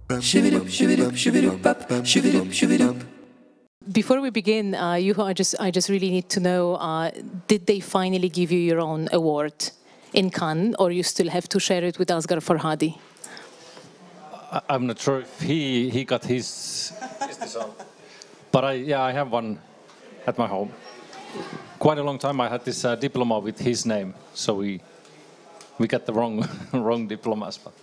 Before we begin, Juho, I just really need to know, did they finally give you your own award in Cannes, or you still have to share it with Asghar Farhadi? I'm not sure if he got his. But I have one at my home. Quite a long time I had this diploma with his name, so we got the wrong diplomas. But.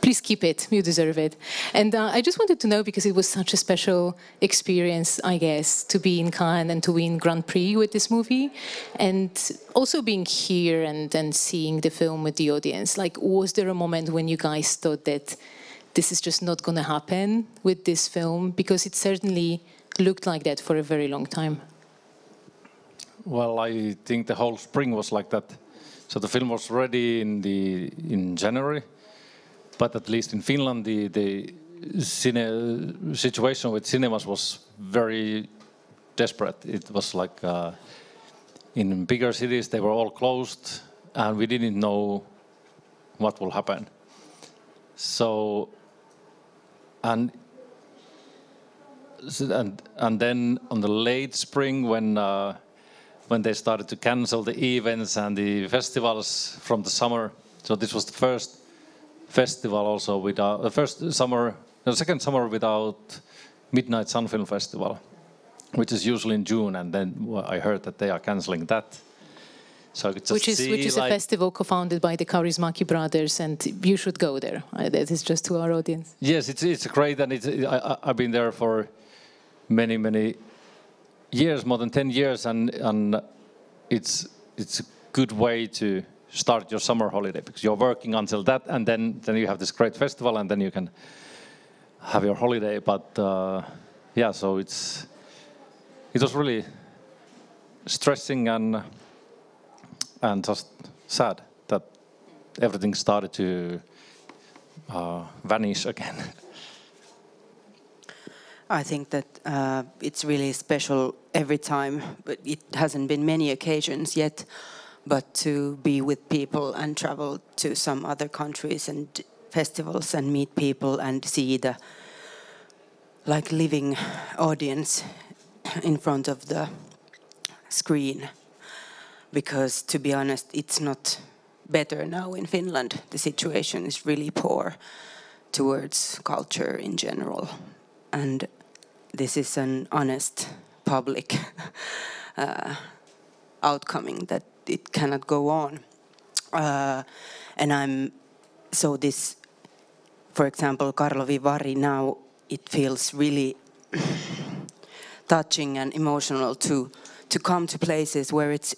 Please keep it, you deserve it. And I just wanted to know, because it was such a special experience, I guess, to be in Cannes and to win Grand Prix with this movie, and also being here and seeing the film with the audience. Like, was there a moment when you guys thought that this is just not going to happen with this film? Because it certainly looked like that for a very long time. Well, I think the whole spring was like that. So the film was ready in January, but at least in Finland, the situation with cinemas was very desperate. It was like in bigger cities they were all closed, and we didn't know what will happen. So and then on the late spring, when they started to cancel the events and the festivals from the summer, so this was the first festival also without the second summer without Midnight Sun Film Festival, which is usually in June, and then I heard that they are canceling that. So I could just which is a festival co-founded by the Kaurismäki brothers, and you should go there. That is just to our audience. Yes, it's great, and I've been there for many years, more than 10 years, and it's a good way to start your summer holiday, because you're working until that, and then you have this great festival, and then you can have your holiday. But yeah, so it was really stressing and just sad that everything started to vanish again. I think that it's really special every time, but it hasn't been many occasions yet, but to be with people and travel to some other countries and festivals and meet people and see the living audience in front of the screen. Because to be honest, it's not better now in Finland. The situation is really poor towards culture in general. And this is an honest public outcoming that it cannot go on. This, for example, Karlovy Vary, now it feels really touching and emotional to come to places where it's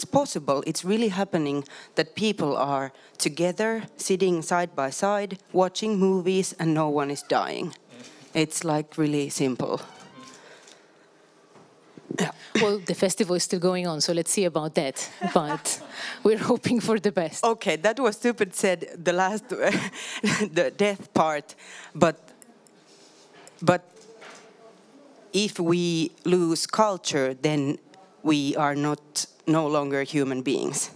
possible, it's really happening, that people are together, sitting side by side, watching movies, and no one is dying. It's like really simple. Yeah. Well, the festival is still going on, so let's see about that. But we're hoping for the best. Okay, that was stupid said, the last, the death part, but if we lose culture, then we are no longer human beings.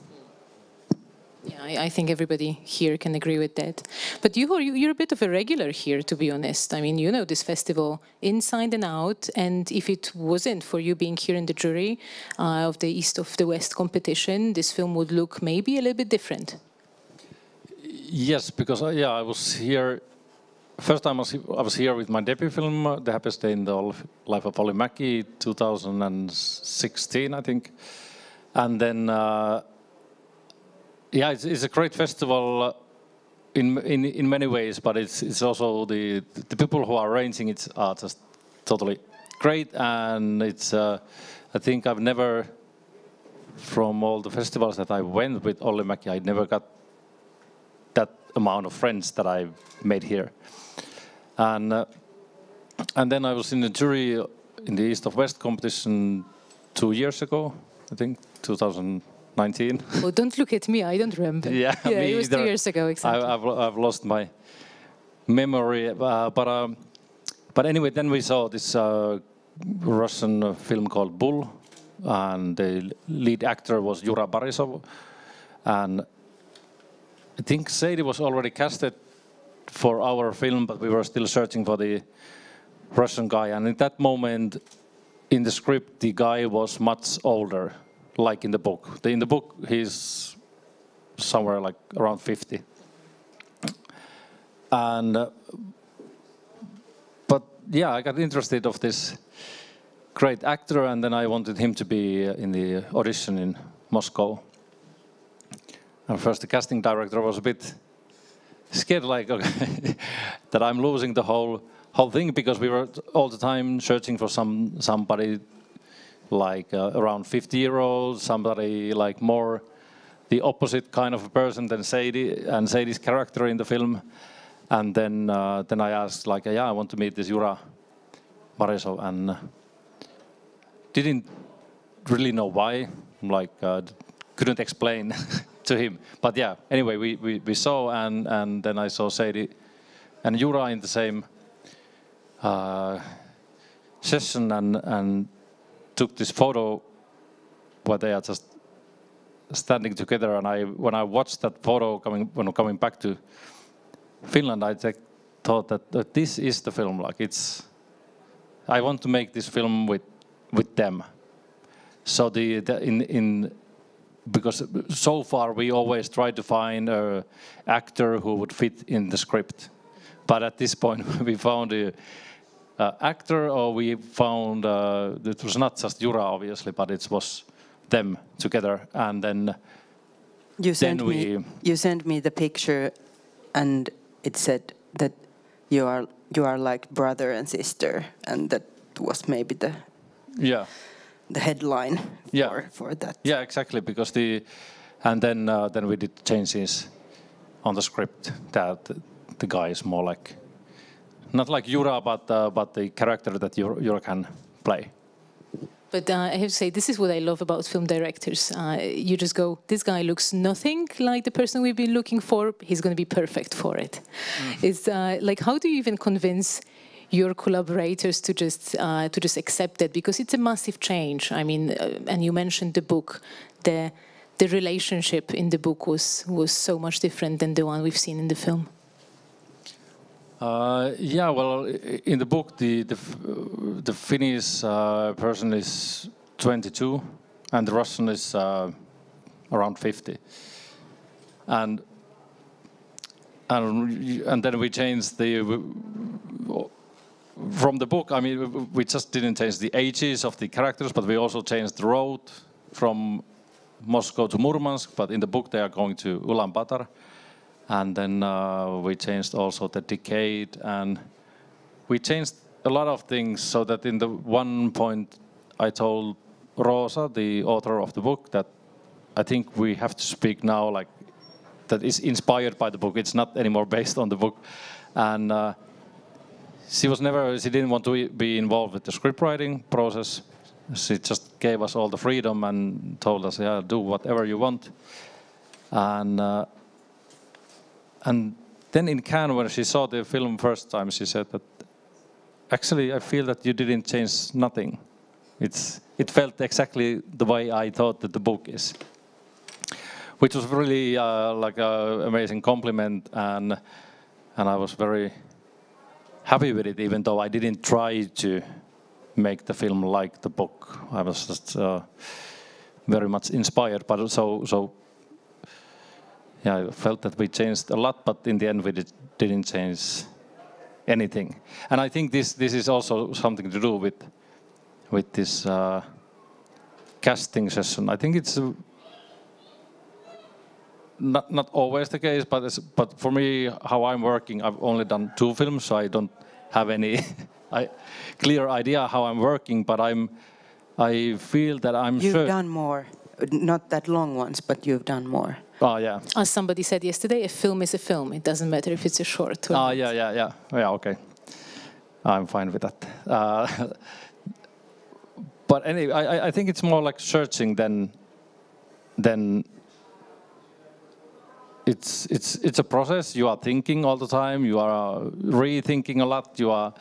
Yeah, I think everybody here can agree with that. But you're a bit of a regular here, to be honest. I mean, you know this festival inside and out, and if it wasn't for you being here in the jury of the East of the West competition, this film would look maybe a little bit different. Yes, because I was here. First time I was here with my debut film, The Happiest Day in the Life of Olli Mäki, 2016, I think. And then, it's a great festival in many ways, but it's also the people who are arranging it are just totally great. And it's I think I've never, from all the festivals that I went with Olli Mäki, I never got that amount of friends that I made here. And then I was in the jury in the East of West competition 2 years ago, I think, 2019. Oh, don't look at me, I don't remember. Yeah, it was 2 years ago, exactly. I've lost my memory. But anyway, then we saw this Russian film called Bull, and the lead actor was Jura Borisov. And I think Seidi was already casted for our film, but we were still searching for the Russian guy. And in that moment, in the script, the guy was much older, like in the book. In the book, he's somewhere like around 50. And but yeah, I got interested of this great actor, and then I wanted him to be in the audition in Moscow. And first, the casting director was a bit scared, like okay, that I'm losing the whole thing, because we were all the time searching for somebody like around 50-year-old, somebody like more the opposite kind of a person than Seidi and Seidi's character in the film. And then I asked, like, yeah, I want to meet this Juho Kuosmanen, and didn't really know why, like couldn't explain to him. But yeah, anyway, we saw, and then I saw Seidi and Juho in the same session, and took this photo where they are just standing together. And when I watched that photo when coming back to Finland, I thought that this is the film. Like I want to make this film with them. So because so far we always try to find an actor who would fit in the script, but at this point we found an actor, or we found it was not just Juho, obviously, but it was them together. And then you sent me the picture, and it said that you are like brother and sister, and that was maybe the headline for that. Yeah, exactly, because then we did changes on the script that the guy is more like, not like Juho, but the character that Juho can play. But I have to say, this is what I love about film directors. You just go, this guy looks nothing like the person we've been looking for. He's going to be perfect for it. It's like, how do you even convince your collaborators to just accept it? Because it's a massive change. I mean, and you mentioned the book. The relationship in the book was so much different than the one we've seen in the film. Yeah, well, in the book, the Finnish person is 22, and the Russian is around 50, and then we changed from the book. I mean, we just didn't change the ages of the characters, but we also changed the road from Moscow to Murmansk. But in the book, they are going to Ulaanbaatar. And then we changed also the decade, and we changed a lot of things, so that in the one point I told Rosa, the author of the book, that I think we have to speak now like that is inspired by the book. It's not anymore based on the book. And she didn't want to be involved with the script writing process. She just gave us all the freedom and told us, yeah, do whatever you want. And then in Cannes, when she saw the film first time, she said that, actually, I feel that you didn't change nothing. It felt exactly the way I thought that the book is, which was really like an amazing compliment, and I was very happy with it, even though I didn't try to make the film like the book. I was just very much inspired, but so. Yeah, I felt that we changed a lot, but in the end we didn't change anything. And I think this is also something to do with this casting session. I think it's not always the case, but for me, how I'm working, I've only done 2 films, so I don't have any clear idea how I'm working. But I feel that I'm sure. You've done more, not that long ones, but you've done more. Oh, yeah. As somebody said yesterday, a film is a film. It doesn't matter if it's a short. Or Yeah, okay. I'm fine with that. But anyway, I think it's more like searching than it's a process. You are thinking all the time. You are rethinking a lot. You are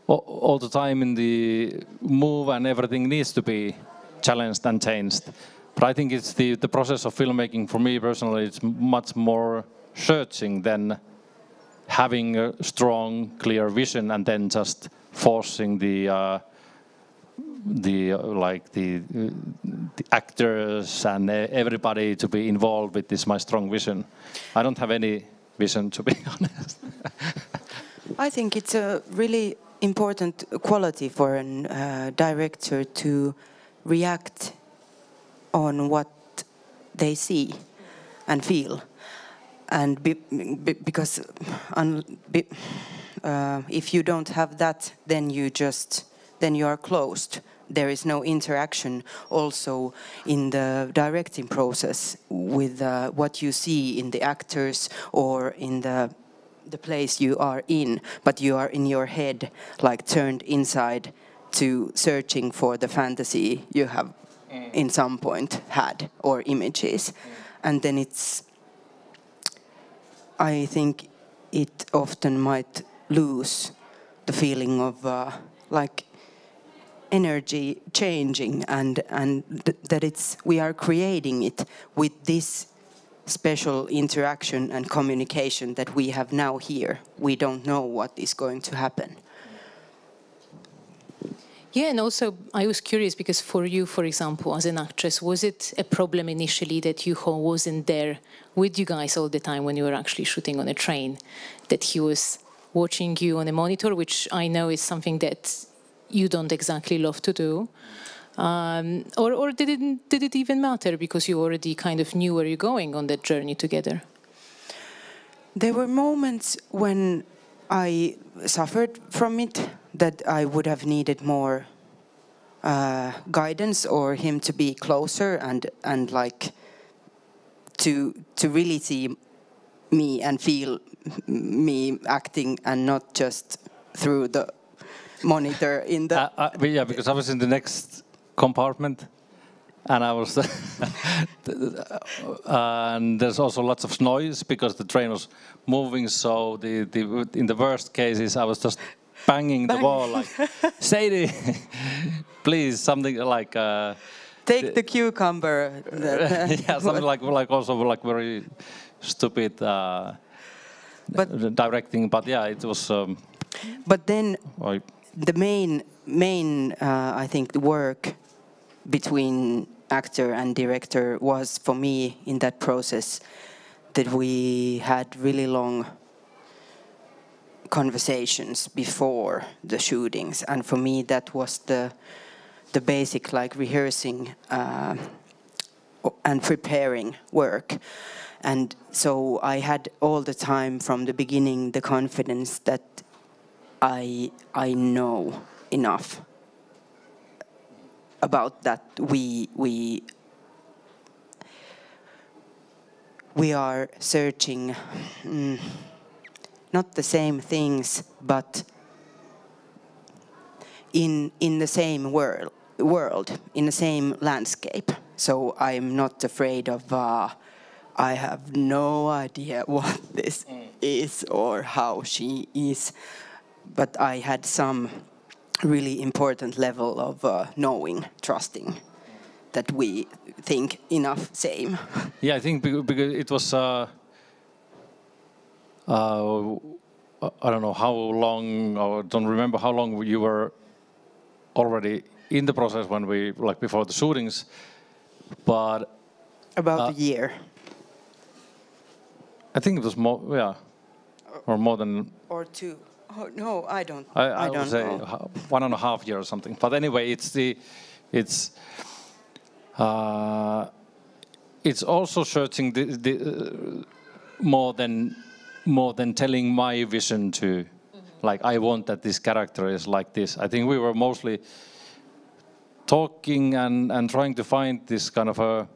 all the time in the move, and everything needs to be challenged and changed. But I think it's the process of filmmaking, for me personally, it's much more searching than having a strong, clear vision and then just forcing the actors and everybody to be involved with this my strong vision. I don't have any vision, to be honest. I think it's a really important quality for a director to react on what they see and feel, and because if you don't have that, then you are closed. There is no interaction also in the directing process with what you see in the actors or in the place you are in, but you are in your head, like turned inside to searching for the fantasy you have in some point had, or images. And then I think it often might lose the feeling of like energy changing, and that we are creating it with this special interaction and communication that we have now here. We don't know what is going to happen. Yeah, and also I was curious because for you, for example, as an actress, was it a problem initially that Juho wasn't there with you guys all the time when you were actually shooting on a train, that he was watching you on a monitor, which I know is something that you don't exactly love to do? Or did it even matter because you already kind of knew where you're going on that journey together? There were moments when I suffered from it, that I would have needed more guidance or him to be closer and like to really see me and feel me acting and not just through the monitor in the... Yeah, because I was in the next compartment and I was and there's also lots of noise because the train was moving, so in the worst cases I was just banging the wall like, Seidi, please, something like take the cucumber. Yeah, something like also like very stupid but directing, but yeah, it was but then the main I think the work between actor and director was for me in that process that we had really long conversations before the shootings, and for me that was the basic like rehearsing and preparing work. And so I had all the time from the beginning the confidence that I know enough about that. We are searching not the same things, but in the same world, in the same landscape. So I'm not afraid of I have no idea what this is or how she is, but I had some really important level of knowing, trusting that we think enough same. Yeah, I think because it was I don't know how long, or don't remember how long you were already in the process when we, like before the shootings, but about a year. I think it was more, yeah, or more than... Or two. Oh, no, I don't. I don't would say know. 1.5 years or something. But anyway, it's also searching the more than telling my vision to, like, I want that this character is like this. I think we were mostly talking and trying to find this kind of a,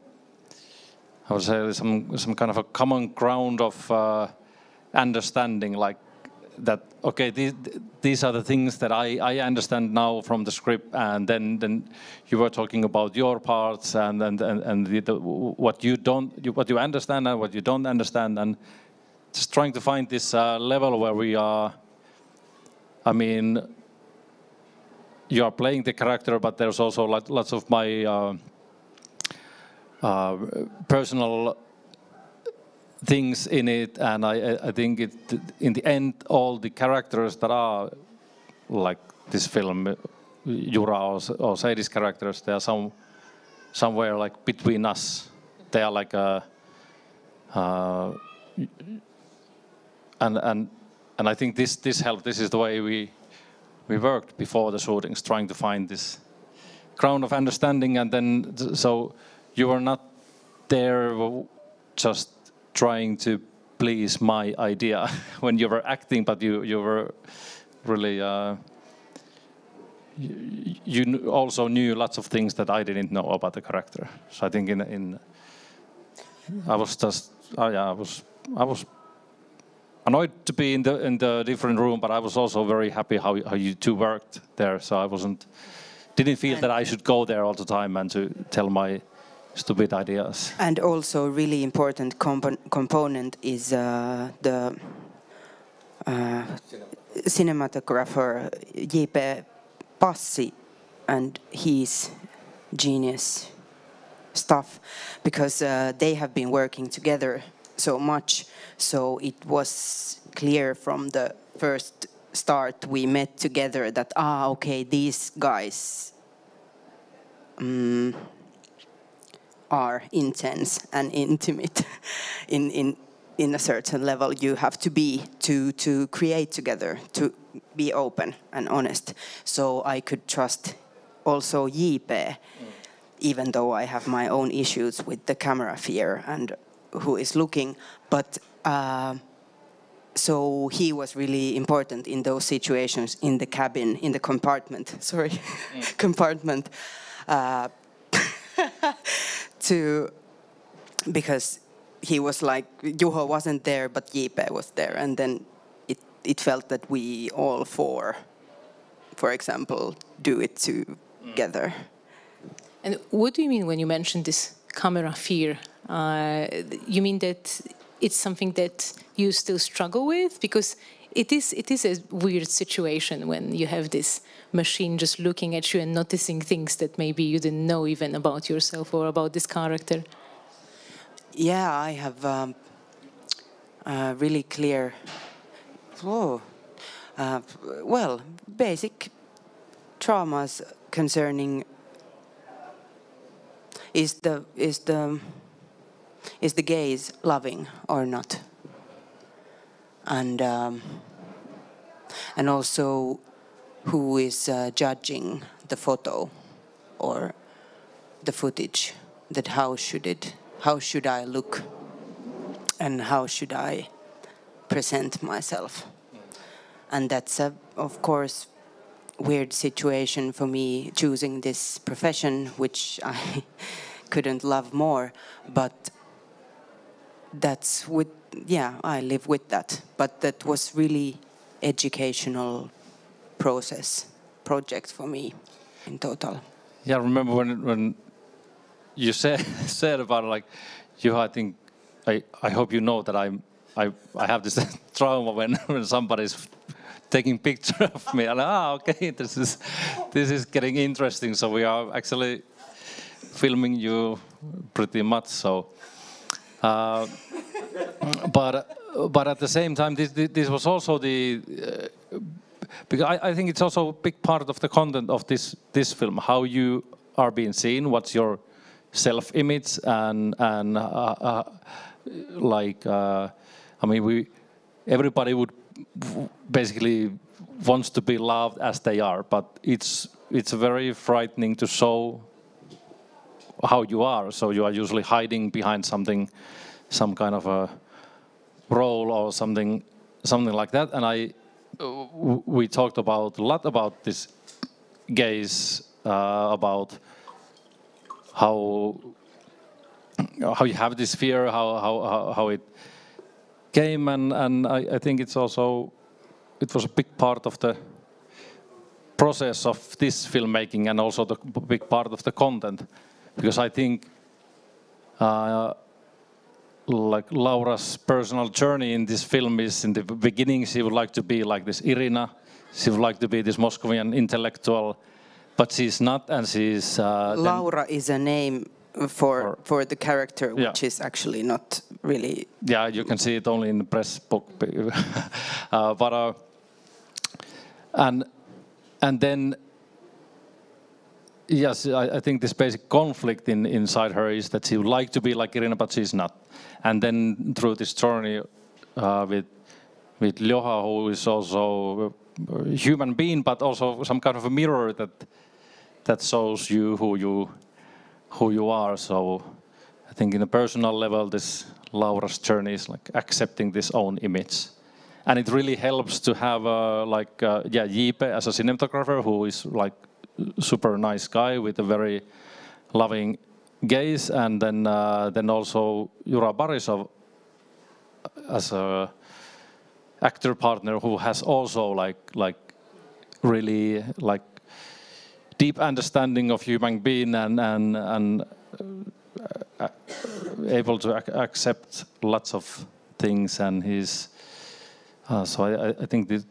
I would say, some kind of a common ground of understanding, like that. Okay, these are the things that I understand now from the script, and then you were talking about your parts and what you understand and what you don't understand, and just trying to find this level where we are. I mean, you are playing the character, but there's also lots of my personal things in it, and I think in the end all the characters that are like this film, Jura or Seidi's characters, they are somewhere like between us. They are like and I think this helped. This is the way we worked before the shootings, trying to find this ground of understanding, and then so you were not there just trying to please my idea when you were acting, but you were really you also knew lots of things that I didn't know about the character. So I think I was annoyed to be in the different room, but I was also very happy how you two worked there. So I didn't feel that I should go there all the time and to tell my stupid ideas. And also, really important component is the cinematographer J.P. Passi and his genius stuff, because they have been working together so much. So it was clear from the first start we met together that okay, these guys are intense and intimate in a certain level you have to be to create together, to be open and honest. So I could trust also JP, even though I have my own issues with the camera fear and who is looking. But so he was really important in those situations, in the cabin, in the compartment. Sorry, compartment. Because he was like, Juho wasn't there, but JP was there, and then it felt that we all four, for example, do it together. And what do you mean when you mention this camera fear? You mean that it's something that you still struggle with? Because it is a weird situation when you have this machine just looking at you and noticing things that maybe you didn't know even about yourself or about this character. Yeah, I have really clear, basic traumas concerning is the gaze loving or not, and also who is judging the photo or the footage, that how should I look and how should I present myself. And that's of course weird situation for me choosing this profession, which I couldn't love more, but that's I live with that. But that was really educational project for me in total. Yeah, I remember when you said about it, like, I think I hope you know that I have this trauma when somebody's taking picture of me, and okay, this is getting interesting. So we are actually filming you pretty much. So, but at the same time, this was also because I think it's also a big part of the content of this film, how you are being seen, what's your self-image, and everybody would basically wants to be loved as they are, but it's very frightening to show how you are. So you are usually hiding behind something, some kind of a role or something like that. And we talked a lot about this gaze, about how you have this fear, how it came, and I think it was a big part of the process of this filmmaking, and also the big part of the content, because I think like Laura's personal journey in this film is, in the beginning she would like to be like this Irina, she would like to be this Moscovian intellectual, but she's not, and she's... Laura is a name for the character, which is actually not really. Yeah, you can see it only in the press book, and then. Yes, I think this basic conflict inside her is that she would like to be like Irina, but she's not. And then through this journey with Ljoha, who is also a human being, but also some kind of a mirror that shows you who you are. So I think in a personal level, this Laura's journey is like accepting this own image. And it really helps to have Jipe as a cinematographer who is like super nice guy with a very loving gaze, and then also Jura Barisov as a actor partner who has also like really like deep understanding of human being and able to accept lots of things, and he's so I think this.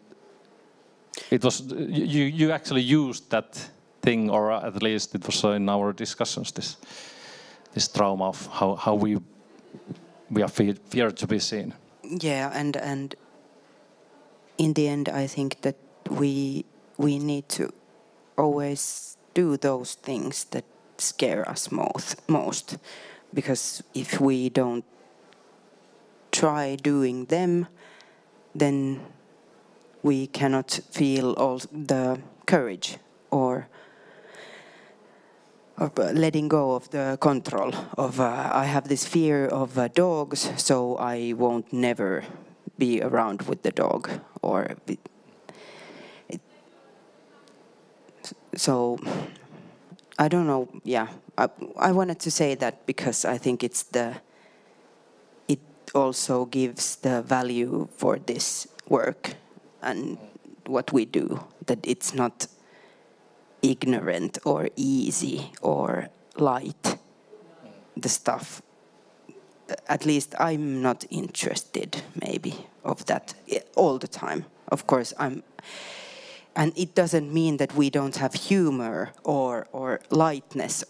It was you actually used that thing, or at least it was in our discussions. This trauma of how we are feared to be seen. Yeah, and in the end, I think that we need to always do those things that scare us most, because if we don't try doing them, then we cannot feel all the courage or letting go of the control of I have this fear of dogs, so I won't never be around with the dog, or so I don't know. Yeah, I wanted to say that because I think it also gives the value for this work and what we do, that it's not ignorant or easy or light, the stuff. At least I'm not interested maybe of that all the time. Of course and it doesn't mean that we don't have humor or lightness,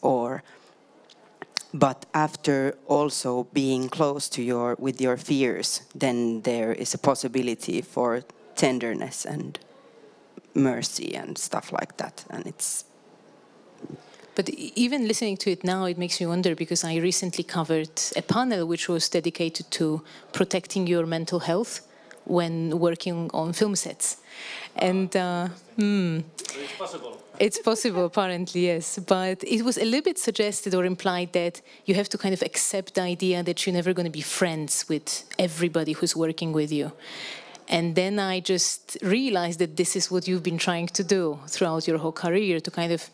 but after also being close to with your fears, then there is a possibility for tenderness and mercy and stuff like that, and it's. But even listening to it now, it makes me wonder, because I recently covered a panel which was dedicated to protecting your mental health when working on film sets, and It's possible. It's possible, apparently, yes. But it was a little bit suggested or implied that you have to kind of accept the idea that you're never going to be friends with everybody who's working with you. And then I just realized that this is what you've been trying to do throughout your whole career, to kind of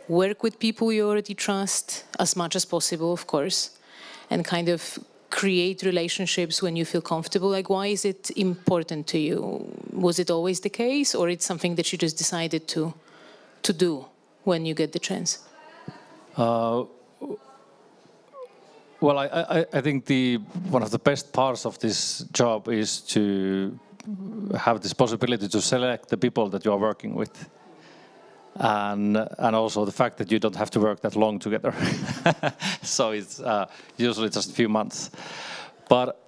work with people you already trust as much as possible, of course, and kind of create relationships when you feel comfortable. Like, why is it important to you? Was it always the case, or it's something that you just decided to do when you get the chance? Well, I think one of the best parts of this job is to have this possibility to select the people that you are working with, and also the fact that you don't have to work that long together. So it's usually just a few months, but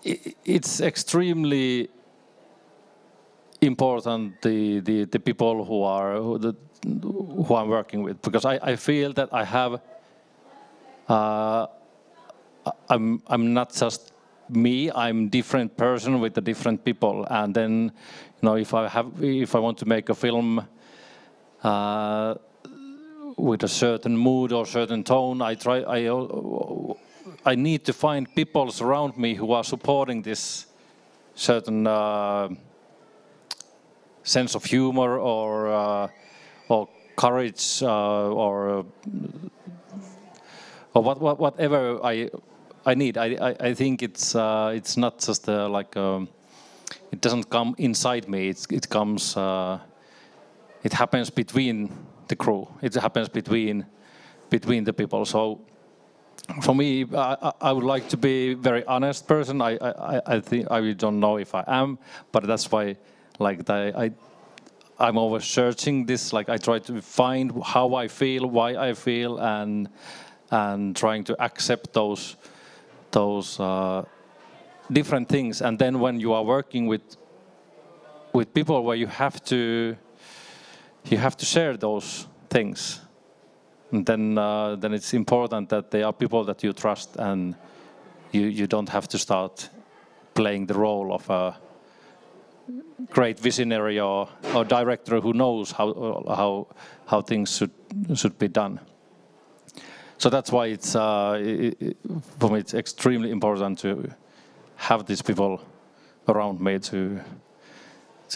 it's extremely important the people who I'm working with, because I feel that I have. I'm not just me. I'm different person with the different people, and then if I want to make a film with a certain mood or certain tone, I need to find people around me who are supporting this certain sense of humor or courage or whatever I need. I think it's not just it doesn't come inside me. It comes. It happens between the crew. It happens between the people. So for me, I would like to be a very honest person. I think I don't know if I am, but that's why I'm always searching this. Like I try to find how I feel, why I feel, and trying to accept those different things. And then when you are working with people where you have to share those things, and then it's important that they are people that you trust, and you don't have to start playing the role of a great visionary or director who knows how things should be done. So that's why it's for me it's extremely important to have these people around me to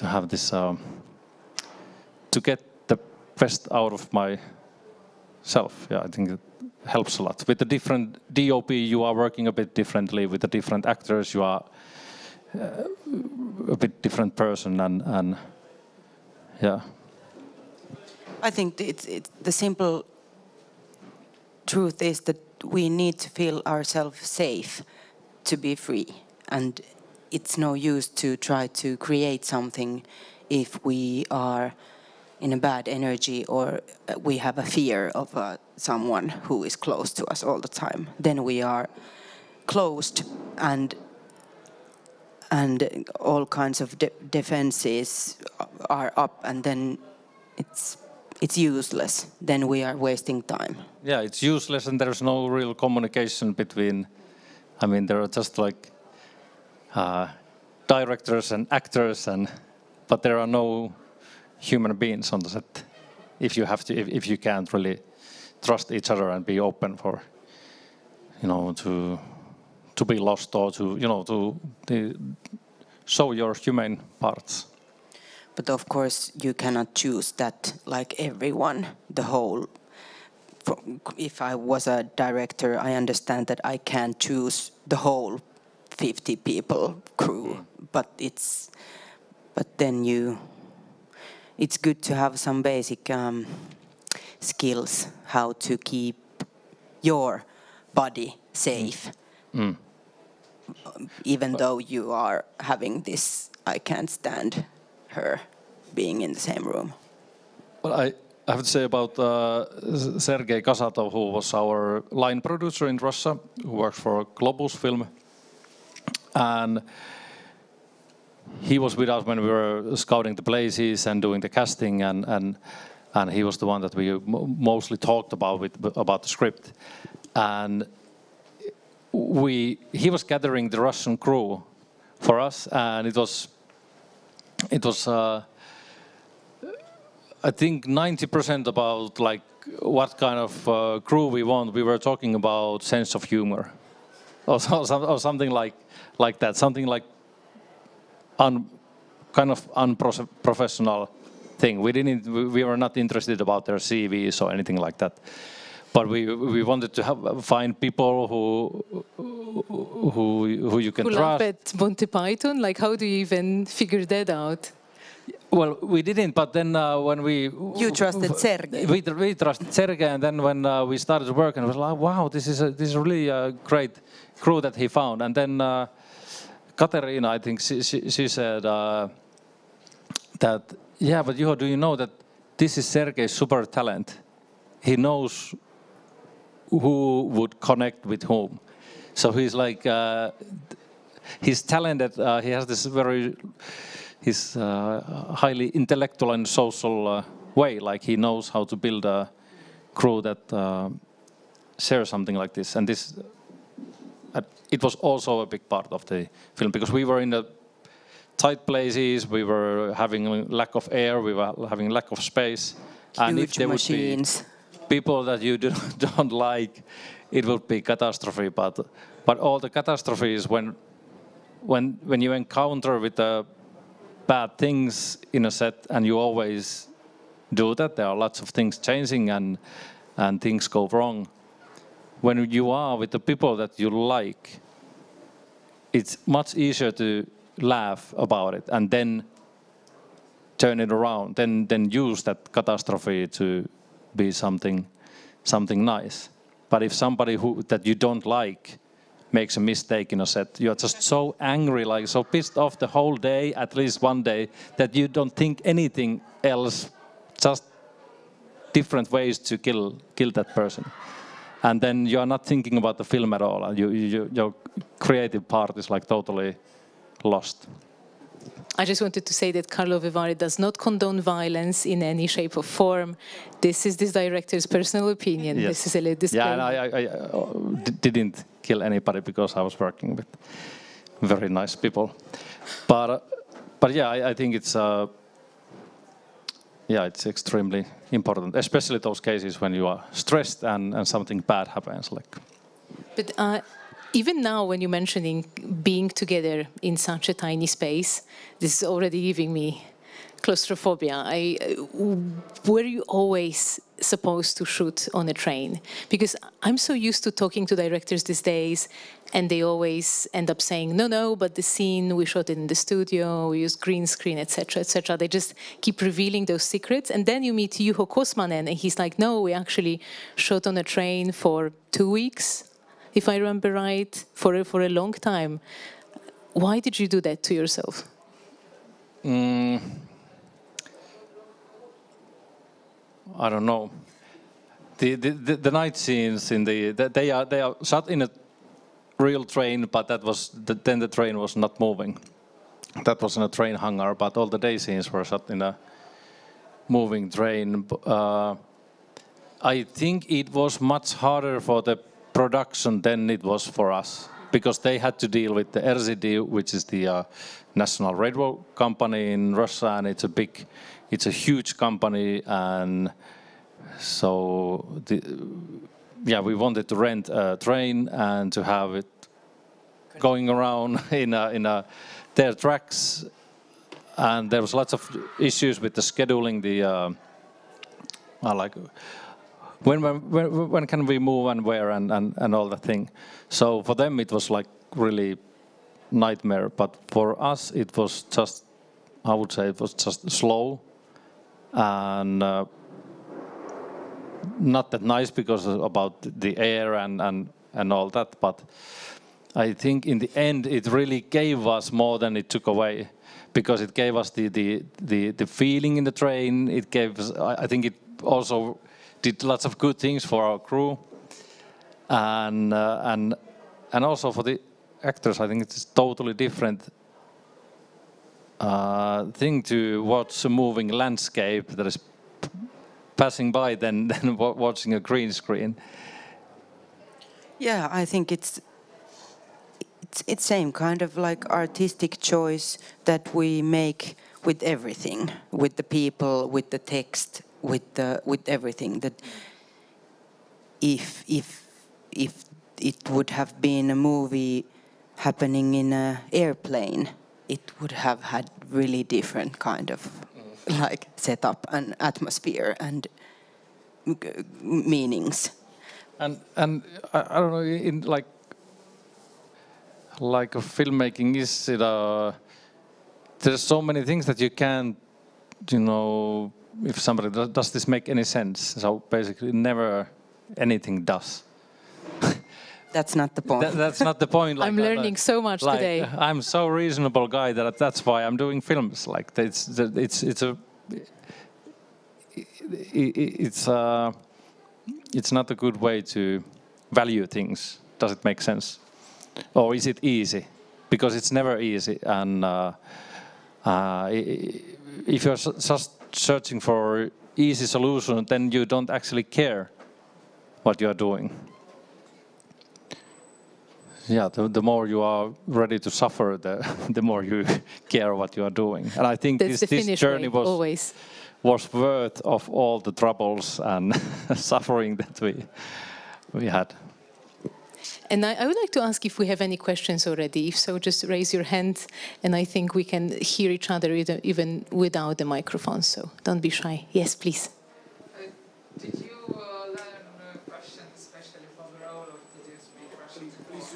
have this to get the best out of myself. Yeah, I think it helps a lot. With the different DOP, you are working a bit differently. With the different actors, you are a bit different person, and yeah. I think it's the simple truth is that we need to feel ourselves safe to be free, and it's no use to try to create something if we are in a bad energy or we have a fear of someone who is close to us all the time. Then we are closed, and all kinds of defenses are up, and then it's useless. Then we are wasting time. Yeah, it's useless, and there's no real communication between. I mean, there are just like directors and actors, but there are no human beings on the set. If you can't really trust each other and be open for, to be lost or to show your human parts. But of course, you cannot choose that like everyone, the whole. If I was a director, I understand that I can't choose the whole 50 people crew, but then it's good to have some basic skills how to keep your body safe. Even though you are having this, I can't stand her being in the same room. Well, I have to say about Sergei Kasatov, who was our line producer in Russia, who works for Globus Film. And he was with us when we were scouting the places and doing the casting, and he was the one that we mostly talked about the script. And he was gathering the Russian crew for us, and it was I think 90% about like what kind of crew we want. We were talking about sense of humor, or something like that, something like kind of unprofessional thing. We were not interested about their CVs or anything like that. But we wanted to find people who you can trust. Who laugh at Monty Python? Like, how do you even figure that out? Well, we didn't, but then when you trusted Sergei. We trusted Sergei, and then when we started work, and it was like, wow, this is really a great crew that he found. And then Katerina, I think she said that, yeah, but Juho, do you know that this is Sergei's super talent? He knows who would connect with whom. So he's like, he's talented. He has this he's highly intellectual and social way. Like he knows how to build a crew that shares something like this. And this, it was also a big part of the film, because we were in the tight places. We were having lack of air. We were having lack of space. Huge and if there machines. Would be people that you don't like, it would be catastrophe. But all the catastrophes when you encounter with the bad things in a set, and you always do that. There are lots of things changing and things go wrong. When you are with the people that you like, it's much easier to laugh about it and then turn it around, then use that catastrophe to be something nice. But if somebody that you don't like makes a mistake in a set. You are just so angry, like so pissed off the whole day, at least one day, that you don't think anything else, just different ways to kill that person. And then you are not thinking about the film at all. And your creative part is like totally lost. I just wanted to say that Karlovy Vary does not condone violence in any shape or form. This is this director's personal opinion. Yes. This is a little disclaimer. Yeah, and I didn't kill anybody because I was working with very nice people. But yeah, I think it's it's extremely important, especially those cases when you are stressed and something bad happens. But even now, when you're mentioning being together in such a tiny space, this is already giving me claustrophobia. Were you always supposed to shoot on a train? Because I'm so used to talking to directors these days, and they always end up saying, no, but the scene, we shot it in the studio, we used green screen, etc., etc. They just keep revealing those secrets. And then you meet Juho Kuosmanen, and he's like, no, we actually shot on a train for 2 weeks, if I remember right, for a long time. Why did you do that to yourself? I don't know. The night scenes they are shot in a real train, but then the train was not moving. That was in a train hangar, but all the day scenes were shot in a moving train. I think it was much harder for the production than it was for us, because they had to deal with the RZD, which is the National Railroad Company in Russia, and it's a huge company, and so we wanted to rent a train and to have it going around in their tracks, and there was lots of issues with the scheduling. When can we move and where and all that thing. So for them it was like really nightmare, but for us it was just, I would say it was just slow and not that nice because about the air and all that, but I think in the end it really gave us more than it took away, because it gave us the feeling in the train. It gave us, I think it also did lots of good things for our crew, and also for the actors. I think it's a totally different thing to watch a moving landscape that is passing by than watching a green screen. Yeah, I think it's same kind of like artistic choice that we make with everything, with the people, with the text, with everything. That if it would have been a movie happening in an airplane, it would have had really different kind of like setup and atmosphere and meanings. And I don't know, in like a filmmaking, is it there's so many things that you can't, if somebody does this make any sense? So basically never anything does. That's not the point. That's not the point. I'm learning so much today. I'm so reasonable guy that's why I'm doing films. Like it's not a good way to value things. Does it make sense? Or is it easy? Because it's never easy. And if you're just searching for easy solution, then you don't actually care what you are doing. Yeah, the more you are ready to suffer, the more you care what you are doing. And I think this journey was worth of all the troubles and suffering that we had. And I would like to ask if we have any questions already. If so, just raise your hand, and I think we can hear each other even without the microphone, so don't be shy. Yes, please. Did you learn Russian especially for the role, or did you speak Russian?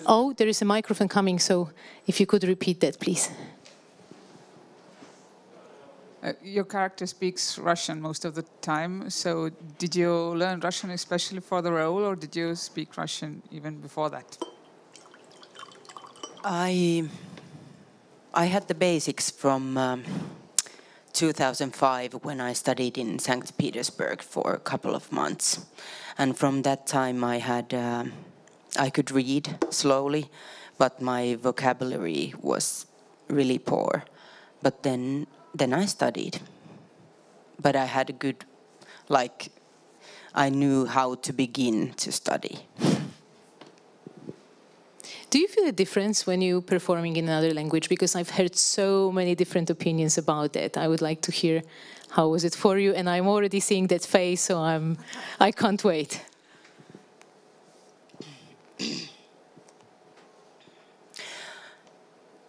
Oh, there is a microphone coming, so if you could repeat that, please. Your character speaks Russian most of the time, so did you learn Russian especially for the role, or did you speak Russian even before that? I had the basics from 2005 when I studied in St. Petersburg for a couple of months, and from that time I could read slowly, but my vocabulary was really poor. But then I studied, but I had a good, I knew how to begin to study. Do you feel a difference when you're performing in another language? Because I've heard so many different opinions about that. I would like to hear how was it for you, and I'm already seeing that face, so I can't wait.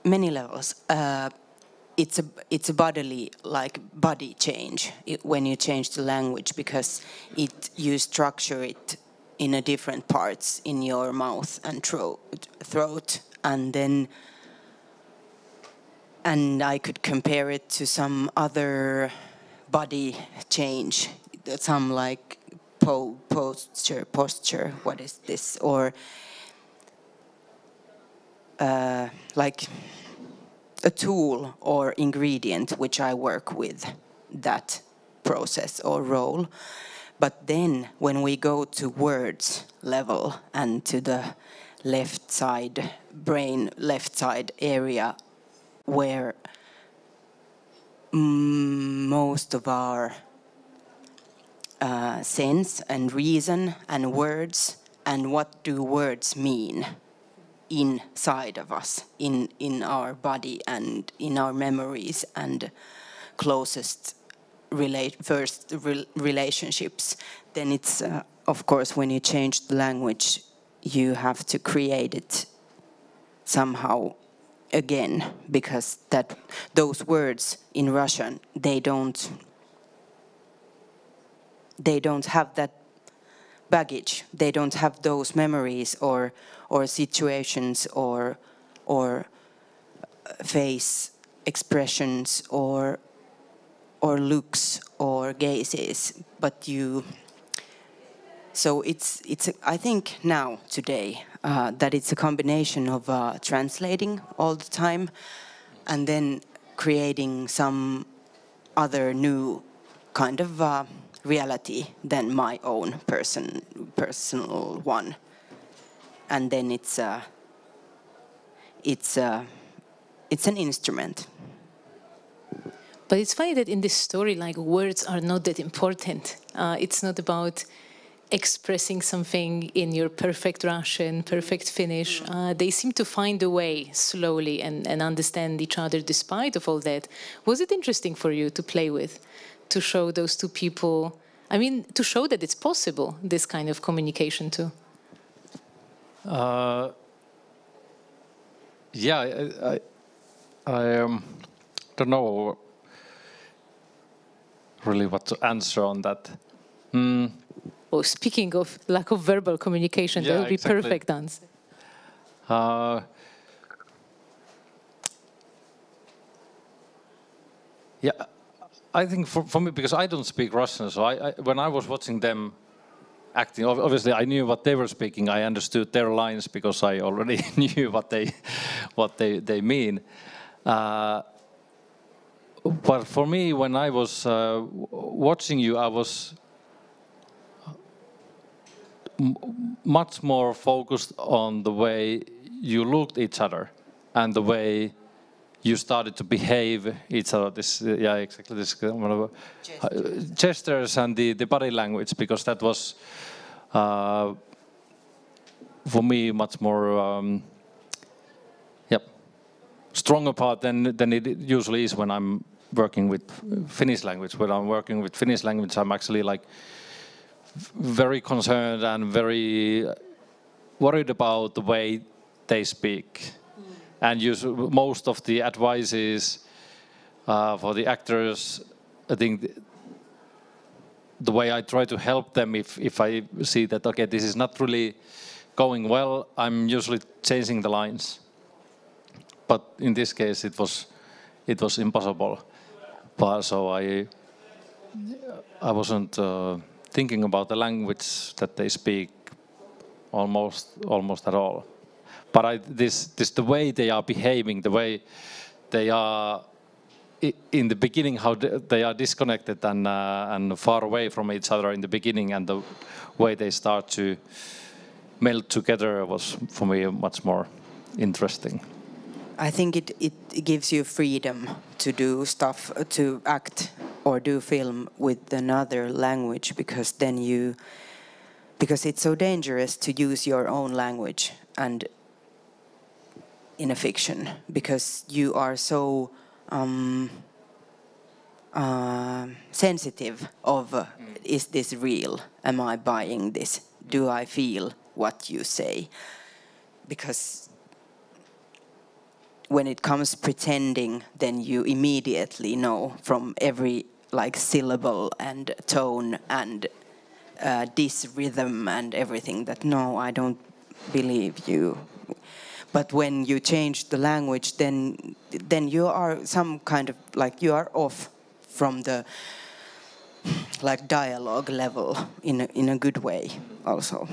Many levels. It's a bodily, body change when you change the language, because you structure it in a different parts in your mouth and throat, and I could compare it to some other body change, some posture. What is this? Or like a tool or ingredient which I work with, that process or role. But then when we go to words level and to the left side area, where most of our sense and reason and words, and what do words mean inside of us, in our body and in our memories and closest relationships, then it's of course when you change the language you have to create it somehow again, because those words in Russian, they don't have that baggage, they don't have those memories or situations or face expressions or looks or gazes, but so it's I think now today that it's a combination of translating all the time and then creating some other new kind of reality than my own personal one, and then it's an instrument. But it's funny that in this story, words are not that important. It's not about expressing something in your perfect Russian, perfect Finnish. They seem to find a way slowly and understand each other despite of all that. Was it interesting for you to play with, to show those two people, to show that it's possible, this kind of communication too? Yeah, I don't know really what to answer on that. Oh, speaking of lack of verbal communication, that would be exactly. perfect answer. Yeah, I think for me, because I don't speak Russian, so when I was watching them acting, obviously I knew what they were speaking. I understood their lines because I already knew what they mean. But for me, when I was watching you, I was much more focused on the way you looked at each other and the way you started to behave each other. This gestures and the body language, because that was for me much more stronger part than it usually is when I'm working with Finnish language. When I'm working with Finnish language, I'm actually very concerned and very worried about the way they speak. And most of the advices for the actors, I think the way I try to help them, if I see that, okay, this is not really going well, I'm usually changing the lines. But in this case, it was impossible. But so I wasn't thinking about the language that they speak almost at all. But this the way they are behaving, the way they are in the beginning, how they are disconnected and far away from each other in the beginning, and the way they start to melt together was for me much more interesting. I think it gives you freedom to do stuff, to act or do film with another language, because it's so dangerous to use your own language and in a fiction, because you are so sensitive of is this real? Am I buying this? Do I feel what you say? Because when it comes pretending, then you immediately know from every syllable and tone and this rhythm and everything that no, I don't believe you. But when you change the language, then you are some kind of you are off from the dialogue level in a good way also.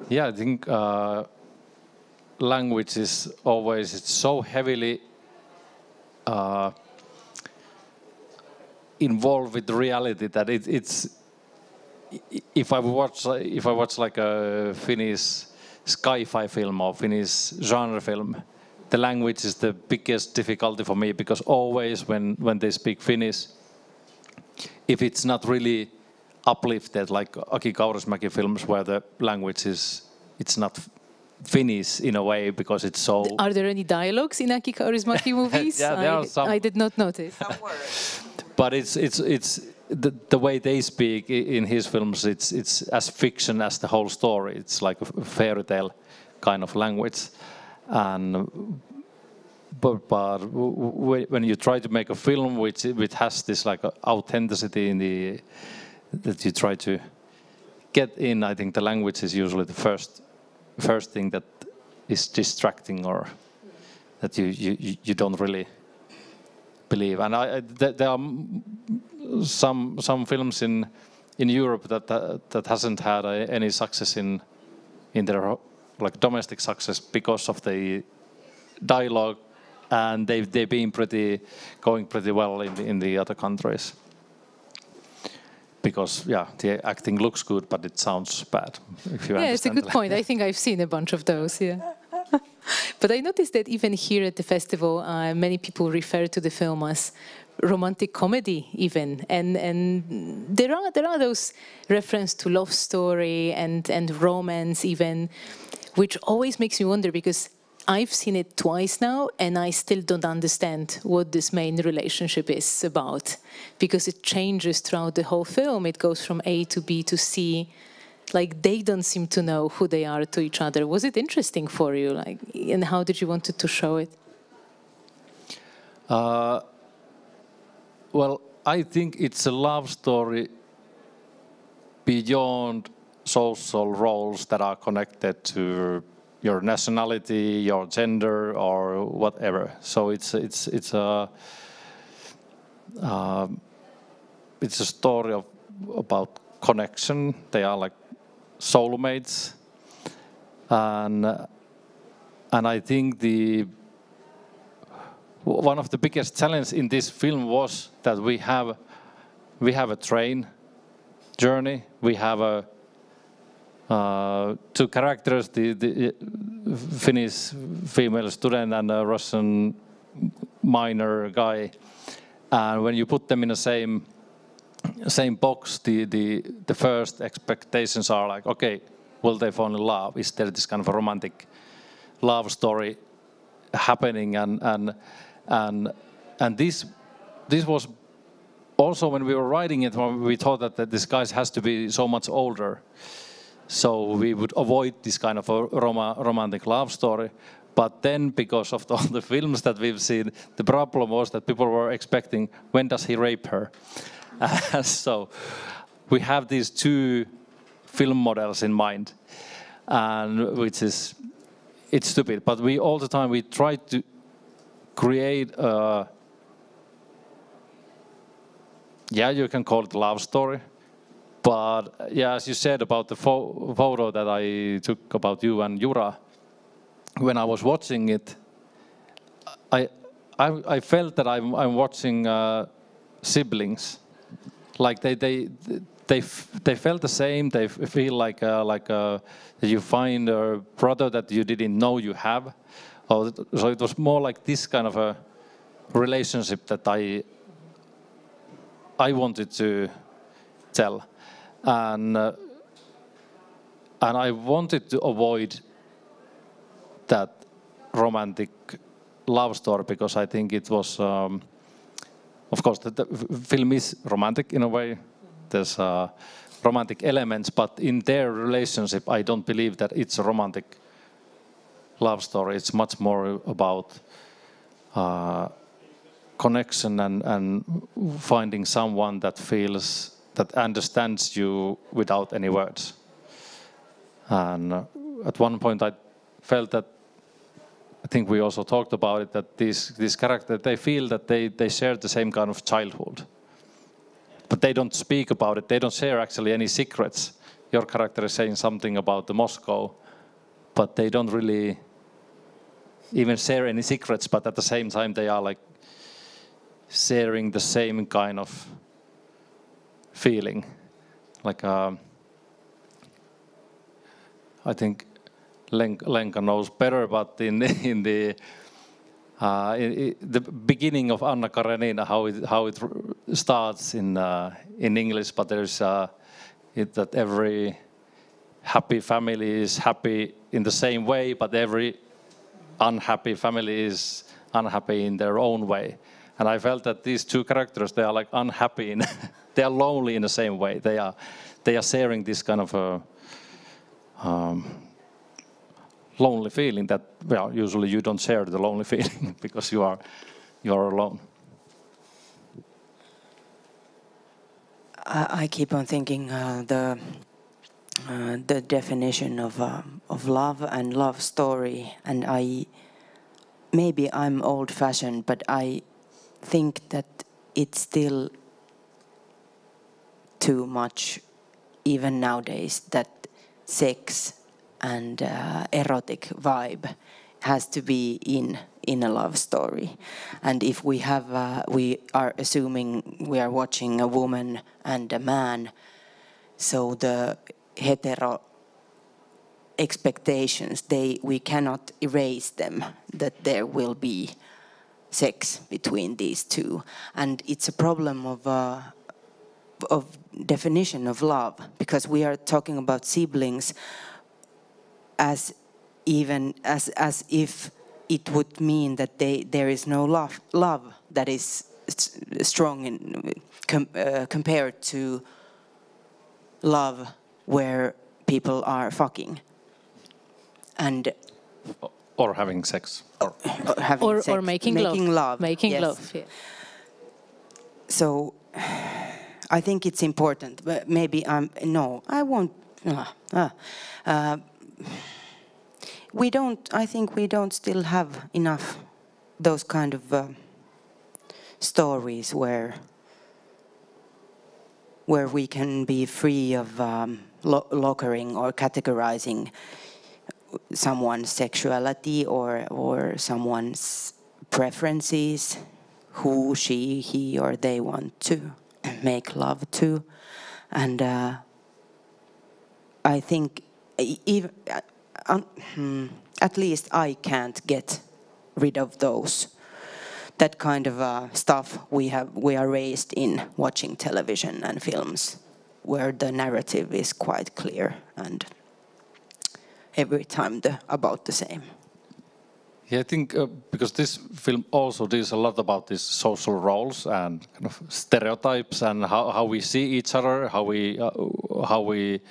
Yeah, I think language is always, it's so heavily involved with reality that it's if I watch like a Finnish sci-fi film or Finnish genre film, the language is the biggest difficulty for me, because always when they speak Finnish, if it's not really uplifted, like Aki Kaurismäki films where the language it's not Finnish in a way because it's so... Are there any dialogues in Aki Kaurismäki movies? Yeah, there are some. I did not notice. Some words. But it's the way they speak in his films, it's as fiction as the whole story. It's like a fairy tale kind of language. But when you try to make a film which has this authenticity in that you try to get in, I think the language is usually the first thing that is distracting, or that you don't really believe. And there are some films in Europe that hasn't had any success in their domestic success because of the dialogue, and they've been going pretty well in the other countries. Because the acting looks good, but it sounds bad. If you it's a good point. I think I've seen a bunch of those. Yeah. But I noticed that even here at the festival, many people refer to the film as romantic comedy, even, and there are those reference to love story and romance, even, which always makes me wonder, because I've seen it twice now, and I still don't understand what this main relationship is about, because it changes throughout the whole film. It goes from A to B to C. They don't seem to know who they are to each other. Was it interesting for you? And how did you want to show it? Well, I think it's a love story beyond social roles that are connected to your nationality, your gender, or whatever. So it's a story about connection. They are like soulmates, and I think one of the biggest challenges in this film was that we have a train journey. We have two characters, the Finnish female student and a Russian minor guy, and when you put them in the same box, the first expectations are like, okay, will they fall in love? Is there this kind of a romantic love story happening? And this was also, when we were writing it, we thought that this guy has to be so much older, so we would avoid this kind of a romantic love story. But then, because of all the films that we've seen, the problem was that people were expecting, when does he rape her? So we have these two film models in mind, and it's stupid. But all the time we try to create you can call it a love story, But yeah, as you said about the photo that I took about you and Jura, when I was watching it, I felt that I'm watching siblings. Like they felt the same. They feel like you find a brother that you didn't know you have. So it was more like this kind of a relationship that I wanted to tell, and I wanted to avoid that romantic love story because I think it was, of course, the film is romantic in a way. There's romantic elements, but in their relationship, I don't believe that it's a romantic love story. It's much more about connection and finding someone that understands you without any words. And at one point, I felt that, I think we also talked about it, that these characters, they feel that they share the same kind of childhood. But they don't speak about it. They don't share actually any secrets. Your character is saying something about the Moscow, but they don't really even share any secrets. But at the same time, they are like sharing the same kind of feeling. Like I think Lenka knows better, but in the beginning of Anna Karenina, how it starts in English, but there's that every happy family is happy in the same way, but every unhappy family is unhappy in their own way. And I felt that these two characters, they are like unhappy, they are lonely in the same way. They are sharing this kind of lonely feeling that, well, usually you don't share the lonely feeling because you are alone. I keep on thinking the definition of love and love story, and maybe I'm old-fashioned, but I think that it's still too much, even nowadays, that sex and erotic vibe has to be in a love story. And if we are assuming we are watching a woman and a man, so the hetero expectations, we cannot erase them, that there will be sex between these two. And it's a problem of definition of love, because we are talking about siblings as if it would mean that there is no love that is strong compared to love where people are fucking and or having sex or making love. Making yes. love. Yeah. So I think it's important, but maybe I won't. I think we don't still have enough those kind of stories where we can be free of lockering or categorizing someone's sexuality or someone's preferences, who she, he, or they want to make love to. And I think even at least I can't get rid of that kind of stuff we are raised in watching television and films, where the narrative is quite clear and every time about the same. Yeah, I think because this film also deals a lot about these social roles and kind of stereotypes and how we see each other, how we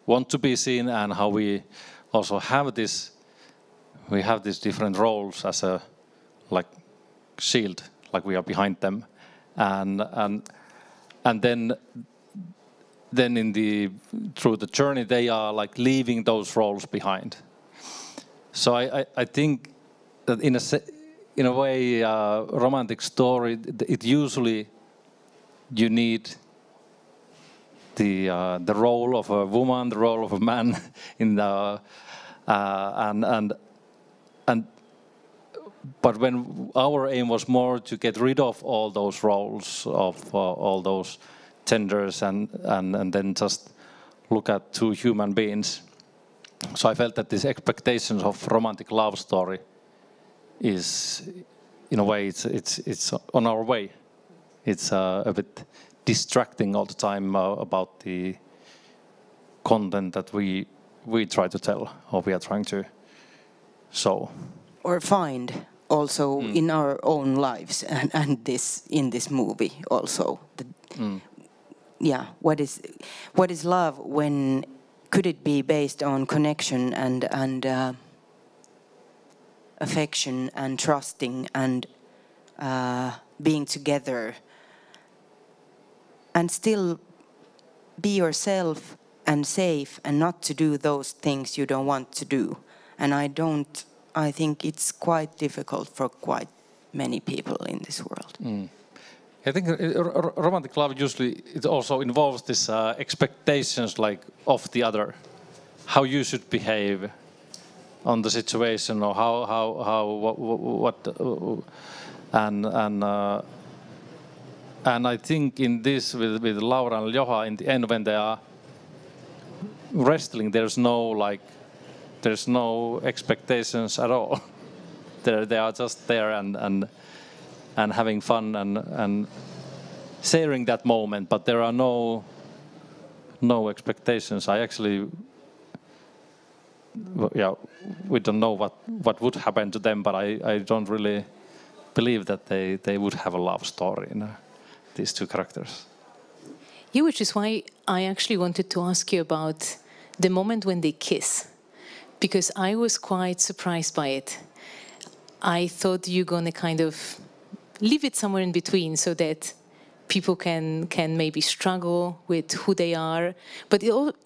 want to be seen, and how we also have these these different roles as a like shield, like we are behind them, and then through the journey they are like leaving those roles behind. So I think that in a way romantic story, it usually you need the role of a woman, the role of a man in the but when our aim was more to get rid of all those roles of all those genders and then just look at two human beings. So I felt that these expectations of romantic love story is, in a way, it's on our way. It's a bit distracting all the time about the content that we try to tell or we are trying to show. Or find also in our own lives and this in this movie also. Yeah, what is love? When could it be based on connection and affection and trusting and being together and still be yourself and safe and not to do those things you don't want to do? And I think it's quite difficult for quite many people in this world. I think romantic love usually it also involves this expectations like of the other, how you should behave on the situation or what and I think in this with Laura and Juha in the end when they are wrestling, there's no expectations at all. They are just there and having fun and sharing that moment, but there are no expectations. I actually, we don't know what would happen to them, but I don't really believe that they would have a love story in these two characters. Yeah, which is why I actually wanted to ask you about the moment when they kiss, because I was quite surprised by it. I thought you're going to kind of leave it somewhere in between so that people can maybe struggle with who they are. But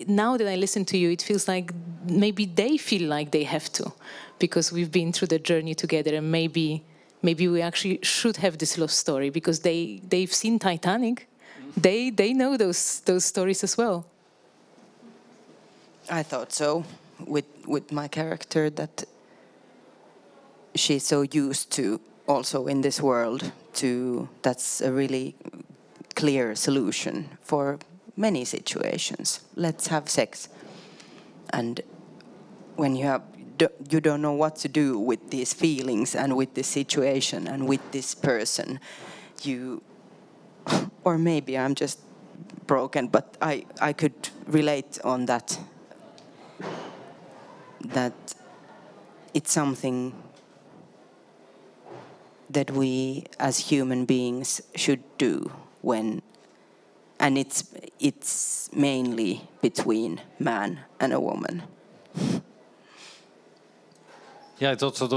now that I listen to you, it feels like maybe they feel like they have to, because we've been through the journey together, and maybe we actually should have this love story because they've seen Titanic. They know those stories as well. I thought so with my character, that she's so used to also in this world that's a really clear solution for many situations. Let's have sex. And when you don't know what to do with these feelings and with this situation and with this person, or maybe I'm just broken, but I could relate on that it's something that we as human beings should do and it's mainly between man and a woman. Yeah, it's also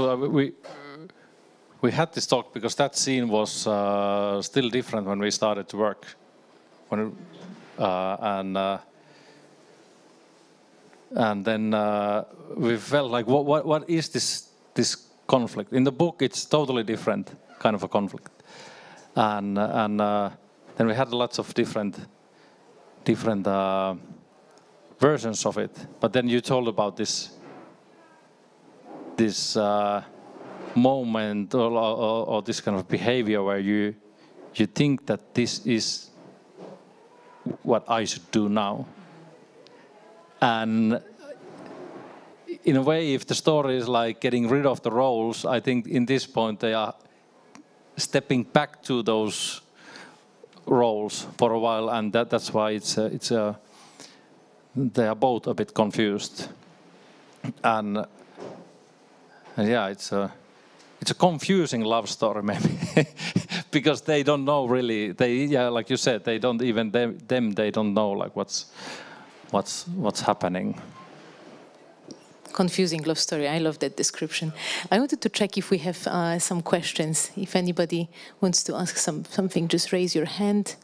we had this talk because that scene was still different when we started to work, and then we felt like what is this conflict? In the book, it's totally different kind of a conflict, and then we had lots of different versions of it. But then you told about this moment or this kind of behavior where you think that this is what I should do now. And in a way, if the story is like getting rid of the roles, I think in this point they are stepping back to those roles for a while, and that's why they are both a bit confused. And yeah, it's a confusing love story maybe because they don't know really. Like you said, they don't even they don't know like what's happening. Confusing love story. I love that description. I wanted to check if we have some questions. If anybody wants to ask something, just raise your hand.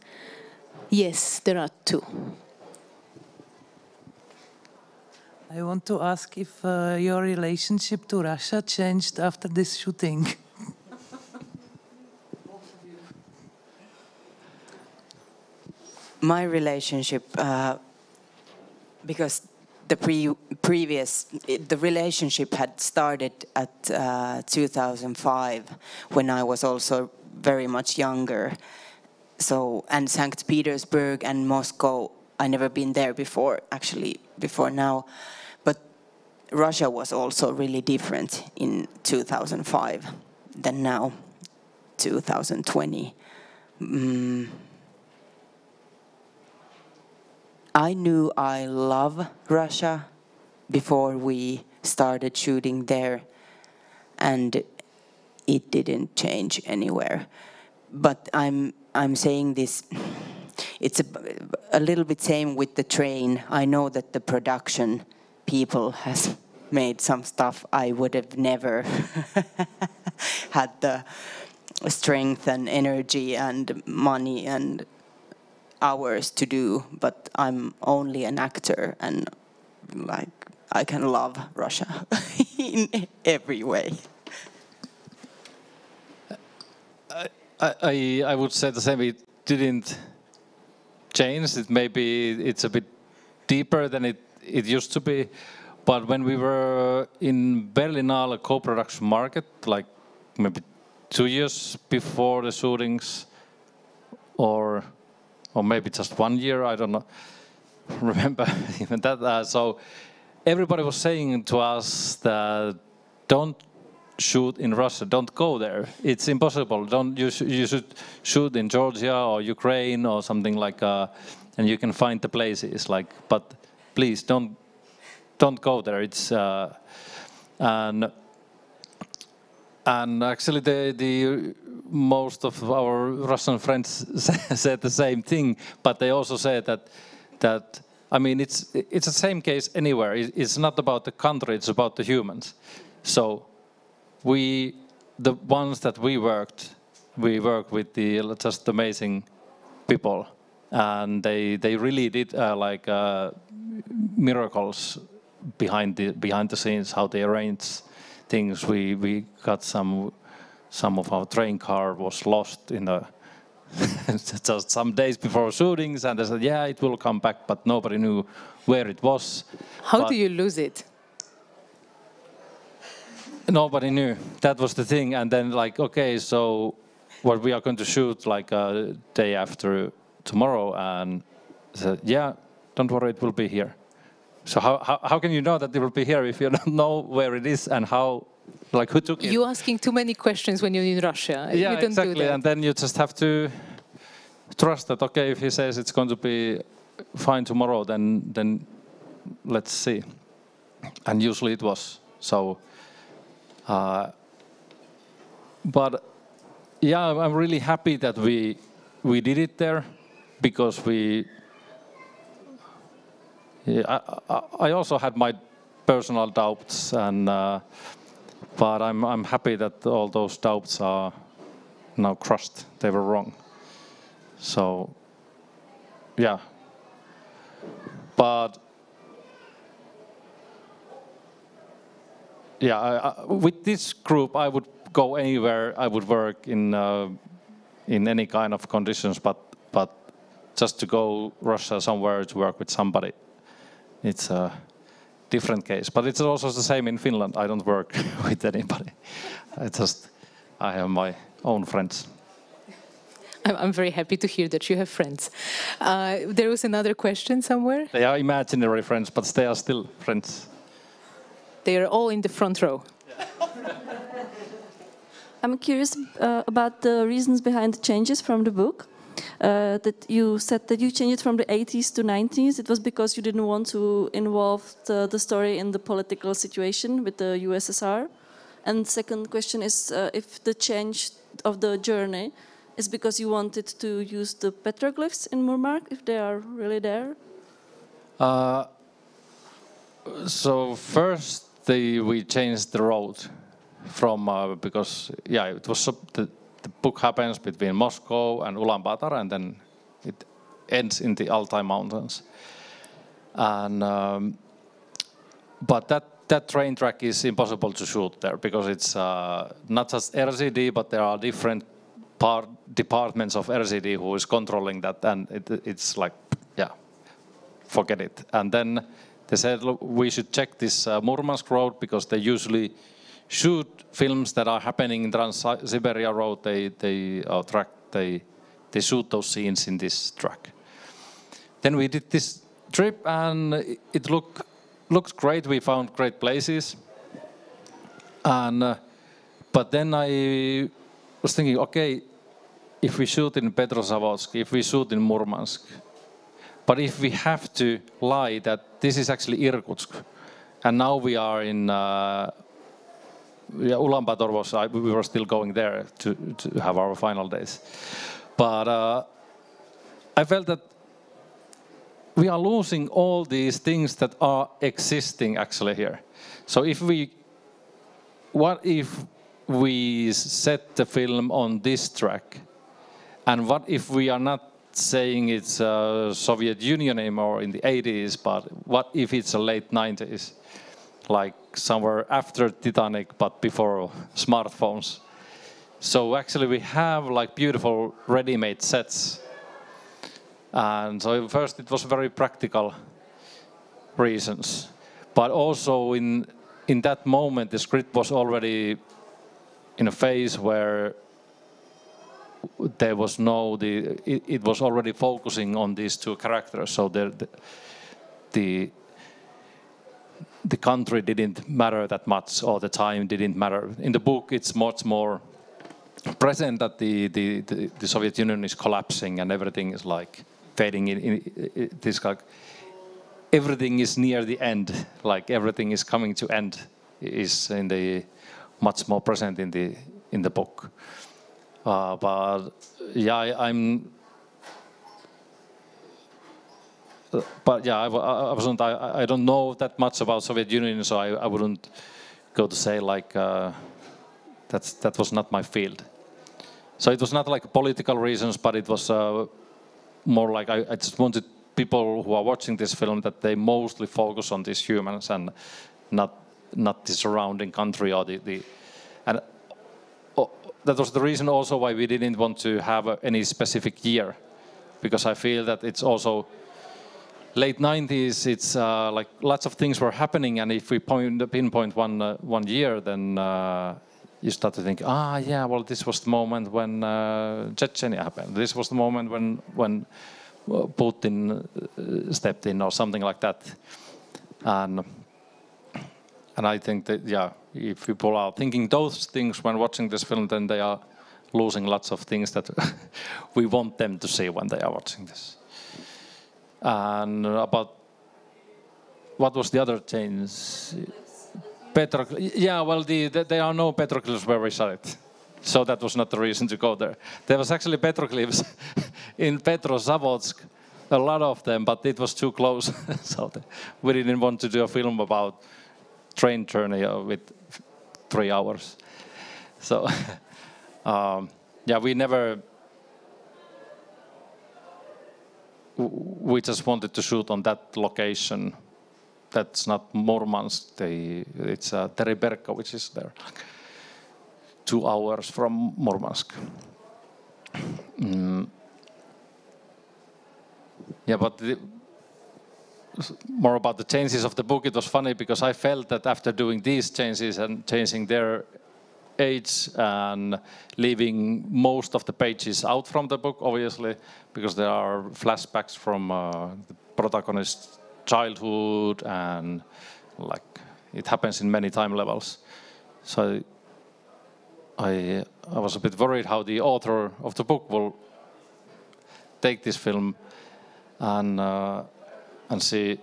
Yes, there are two. I want to ask if your relationship to Russia changed after this shooting. My relationship, because the relationship had started at 2005 when I was also very much younger. So, and St. Petersburg and Moscow, I never been there before, actually, before now. But Russia was also really different in 2005 than now, 2020. I knew I love Russia before we started shooting there, and it didn't change anywhere. But I'm saying this, it's a little bit same with the train. I know that the production people has made some stuff I would have never had the strength and energy and money and hours to do, but I'm only an actor, and like I can love Russia in every way. I would say the same. It didn't change. It's a bit deeper than it used to be. But when we were in Berlinale co-production market, like maybe 2 years before the shootings, or maybe just 1 year, I don't know, remember even that. So everybody was saying to us that don't shoot in Russia, don't go there. It's impossible. You should shoot in Georgia or Ukraine or something like, and you can find the places. Like, but please don't go there. It's and actually the most of our Russian friends said the same thing, but they also said that I mean it's the same case anywhere. It's not about the country, it's about the humans. So the ones that we work with the just amazing people, and they really did miracles behind the scenes, how they arrange things. We got some of our train car was lost in the just some days before shootings, and they said, yeah, it will come back, but nobody knew where it was. How do you lose it? Nobody knew. That was the thing. And then like, okay, so what we are going to shoot like a day after tomorrow, and said, yeah, don't worry, it will be here. So how can you know that it will be here if you don't know where it is and how, like who took it? You're asking too many questions when you're in Russia. Yeah, you don't exactly. do that. And then you just have to trust that, okay, if he says it's going to be fine tomorrow, then let's see. And usually it was. So, but yeah, I'm really happy that we did it there, because I also had my personal doubts, and but I'm happy that all those doubts are now crushed. They were wrong. So yeah, but yeah, with this group I would go anywhere. I would work in any kind of conditions, but just to go Russia somewhere to work with somebody, it's a different case. But it's also the same in Finland. I don't work with anybody. I have my own friends. I'm very happy to hear that you have friends. There was another question somewhere. They are imaginary friends, but they are still friends. They are all in the front row. I'm curious about the reasons behind the changes from the book. That you said that you changed it from the 80s to 90s. It was because you didn't want to involve the story in the political situation with the USSR. And second question is if the change of the journey is because you wanted to use the petroglyphs in Murmansk, if they are really there? So first we changed the road from because it was the book happens between Moscow and Ulaanbaatar, and then it ends in the Altai Mountains. And but that train track is impossible to shoot there, because it's not just RCD, but there are different departments of RCD who is controlling that, and it's like, yeah, forget it. And then they said, look, we should check this Murmansk road, because they usually shoot films that are happening in Trans-Siberia road. They shoot those scenes in this track. Then we did this trip, and it looked great. We found great places, and but then I was thinking, okay, if we shoot in Petrozavodsk, if we shoot in Murmansk, but if we have to lie that this is actually Irkutsk, and now we are in Ulaanbaatar was, we were still going there to have our final days, but I felt that we are losing all these things that are existing actually here. So what if we set the film on this track, and what if we are not saying it's Soviet Union anymore in the 80s, but what if it's a late 90s, like somewhere after Titanic but before smartphones? So actually we have like beautiful ready-made sets. And so first it was very practical reasons, but also in that moment the script was already in a phase where there was it was already focusing on these two characters, so the country didn't matter that much, or the time didn't matter. In the book it's much more present that the Soviet Union is collapsing and everything is like fading in this, like everything is near the end, like everything is coming to end, is in the much more present in the book. But yeah, I don't know that much about Soviet Union, so I wouldn't go to say like that was not my field. So it was not like political reasons, but it was more like I just wanted people who are watching this film that they mostly focus on these humans and not the surrounding country or and that was the reason also why we didn't want to have any specific year, because I feel that it's also late 90s. It's like lots of things were happening, and if we pinpoint one year, then you start to think, yeah, well, this was the moment when Chechnya happened. This was the moment when Putin stepped in, or something like that. And I think that, yeah, if people are thinking those things when watching this film, then they are losing lots of things that we want them to see when they are watching this. And about what was the other change? Yeah, well, there are no petroglyphs where we saw it, so that was not the reason to go there. There was actually petroglyphs in Petrozavodsk, a lot of them, but it was too close, so we didn't want to do a film about train journey with 3 hours. So, yeah, we just wanted to shoot on that location. That's not Murmansk, it's Tereberka, which is there, 2 hours from Murmansk. Yeah, but more about the changes of the book, it was funny because I felt that after doing these changes and changing their age and leaving most of the pages out from the book, obviously, because there are flashbacks from the protagonist's childhood, and like it happens in many time levels. So I was a bit worried how the author of the book will take this film and see.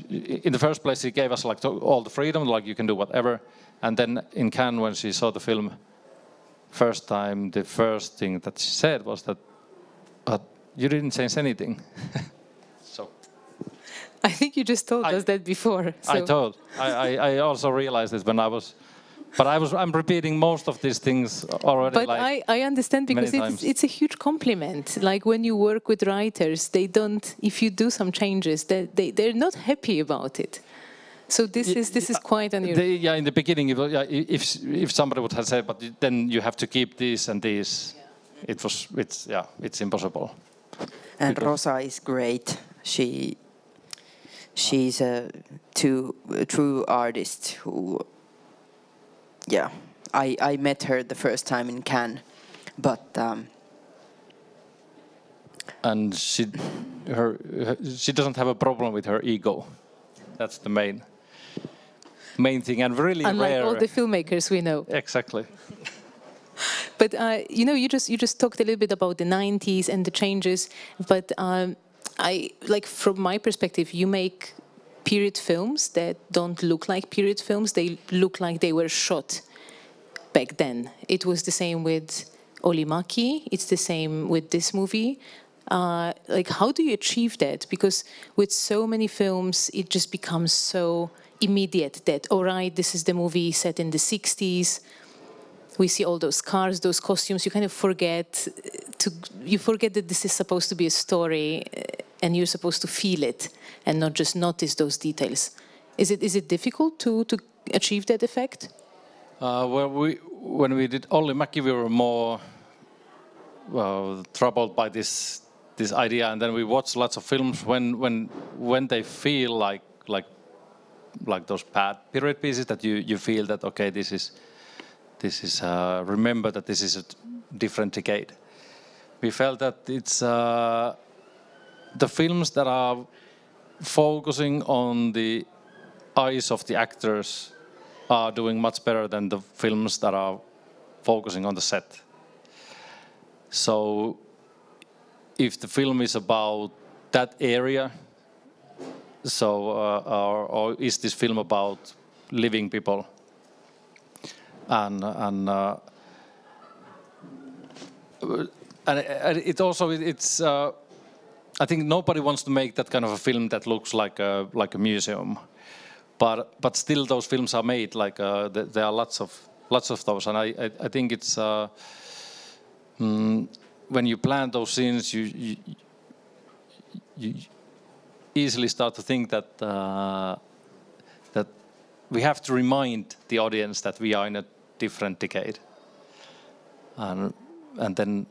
In the first place, he gave us like all the freedom, like you can do whatever. And then in Cannes, when she saw the film first time, the first thing that she said was that you didn't change anything. So I think you just told us that before. So. I also realized it when I was. But I'm repeating most of these things already. But like I understand, because it's a huge compliment. Like when you work with writers, they don't. If you do some changes, they're not happy about it. So this is quite unusual. In the beginning, if somebody would have said, but then you have to keep this and this, It's impossible. And Rosa is great. She's a true artist who, I met her the first time in Cannes, but and she doesn't have a problem with her ego. That's the main thing, and really unlike rare. all the filmmakers we know. Exactly. But you just talked a little bit about the 90s and the changes. But from my perspective, you make period films that don't look like period films. They look like they were shot back then. It was the same with Olli Mäki. It's the same with this movie. How do you achieve that? Because with so many films, it just becomes so immediate that, all right, this is the movie set in the 60s. We see all those cars, those costumes. You kind of forget that this is supposed to be a story, and you're supposed to feel it and not just notice those details. Is it difficult to achieve that effect? When we did Olli Mäki, we were more troubled by this idea, and then we watched lots of films when they feel like those bad period pieces that you feel that, okay, this is remember that this is a different decade. We felt that it's the films that are focusing on the eyes of the actors are doing much better than the films that are focusing on the set. So if the film is about that area, or is this film about living people? And it also it's I think nobody wants to make that kind of a film that looks like a museum, but still those films are made. There are lots of those, and I think it's when you plan those scenes, you easily start to think that that we have to remind the audience that we are in a different decade, and then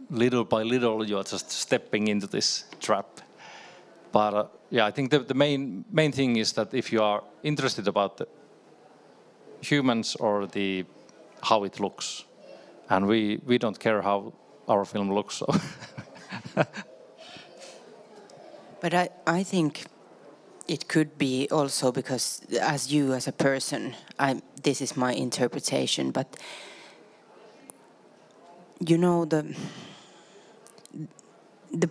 little by little you are just stepping into this trap. But I think the main thing is that if you are interested about the humans or how it looks, and we don't care how our film looks. So. But I think it could be also because as you as a person, this is my interpretation, but you know the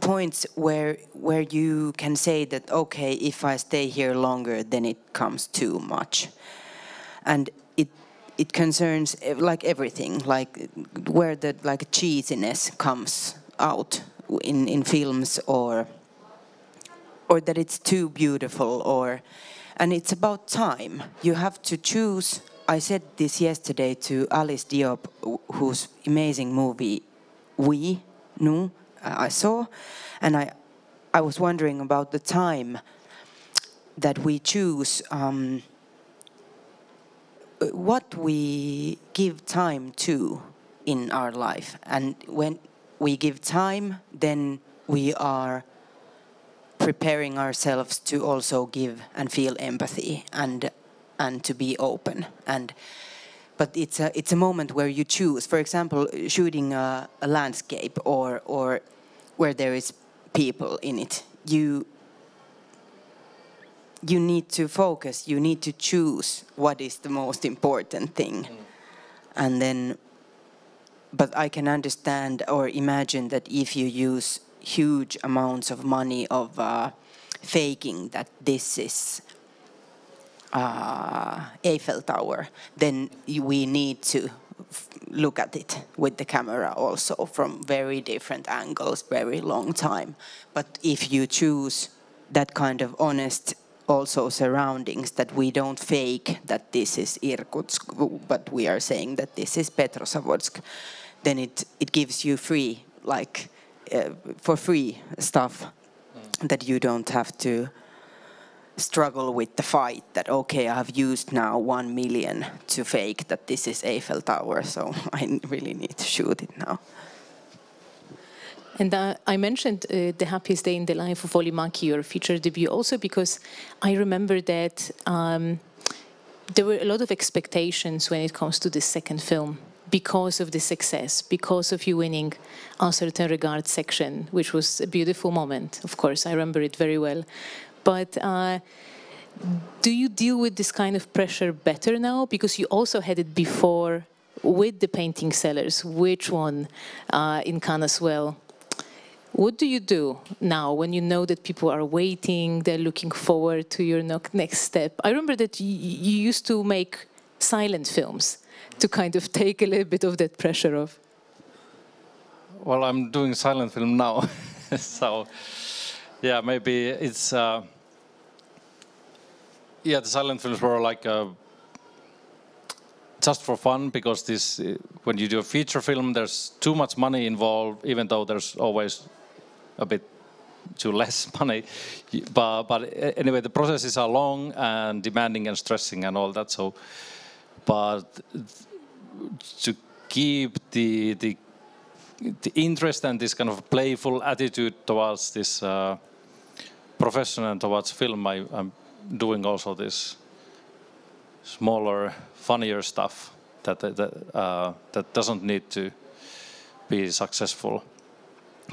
points where you can say that, okay, if I stay here longer, then it comes too much. And it concerns like everything, like where the cheesiness comes out in films, or that it's too beautiful, and it's about time. You have to choose. I said this yesterday to Alice Diop, whose amazing movie I saw, and I was wondering about the time that we choose, what we give time to in our life. And when we give time, then we are preparing ourselves to also give and feel empathy and to be open. But it's a moment where you choose. For example, shooting a landscape or where there is people in it. You need to focus. You need to choose what is the most important thing, and then. But I can understand or imagine that if you use huge amounts of money of faking that this is Eiffel Tower, then we need to look at it with the camera also from very different angles, very long time. But if you choose that kind of honest also surroundings, that we don't fake that this is Irkutsk, but we are saying that this is Petrozavodsk, then it gives you free, for free stuff that you don't have to struggle with the fight that, okay, I have used now 1 million to fake that this is Eiffel Tower, so I really need to shoot it now. And I mentioned The Happiest Day in the Life of Olli Mäki, your feature debut, also because I remember that there were a lot of expectations when it comes to this second film because of the success, because of you winning Un Certain Regard section, which was a beautiful moment. Of course, I remember it very well. But do you deal with this kind of pressure better now? Because you also had it before with the painting sellers, which one in Cannes as well. What do you do now when you know that people are waiting, they're looking forward to your next step? I remember that you used to make silent films to kind of take a little bit of that pressure off. Well, I'm doing silent film now, so yeah, maybe it's yeah, the silent films were like just for fun, because this when you do a feature film, there's too much money involved, even though there's always a bit too less money. But anyway, the processes are long and demanding and stressing and all that. So, but to keep the interest and this kind of playful attitude towards this profession and towards film, I'm doing also this smaller, funnier stuff that doesn't need to be successful.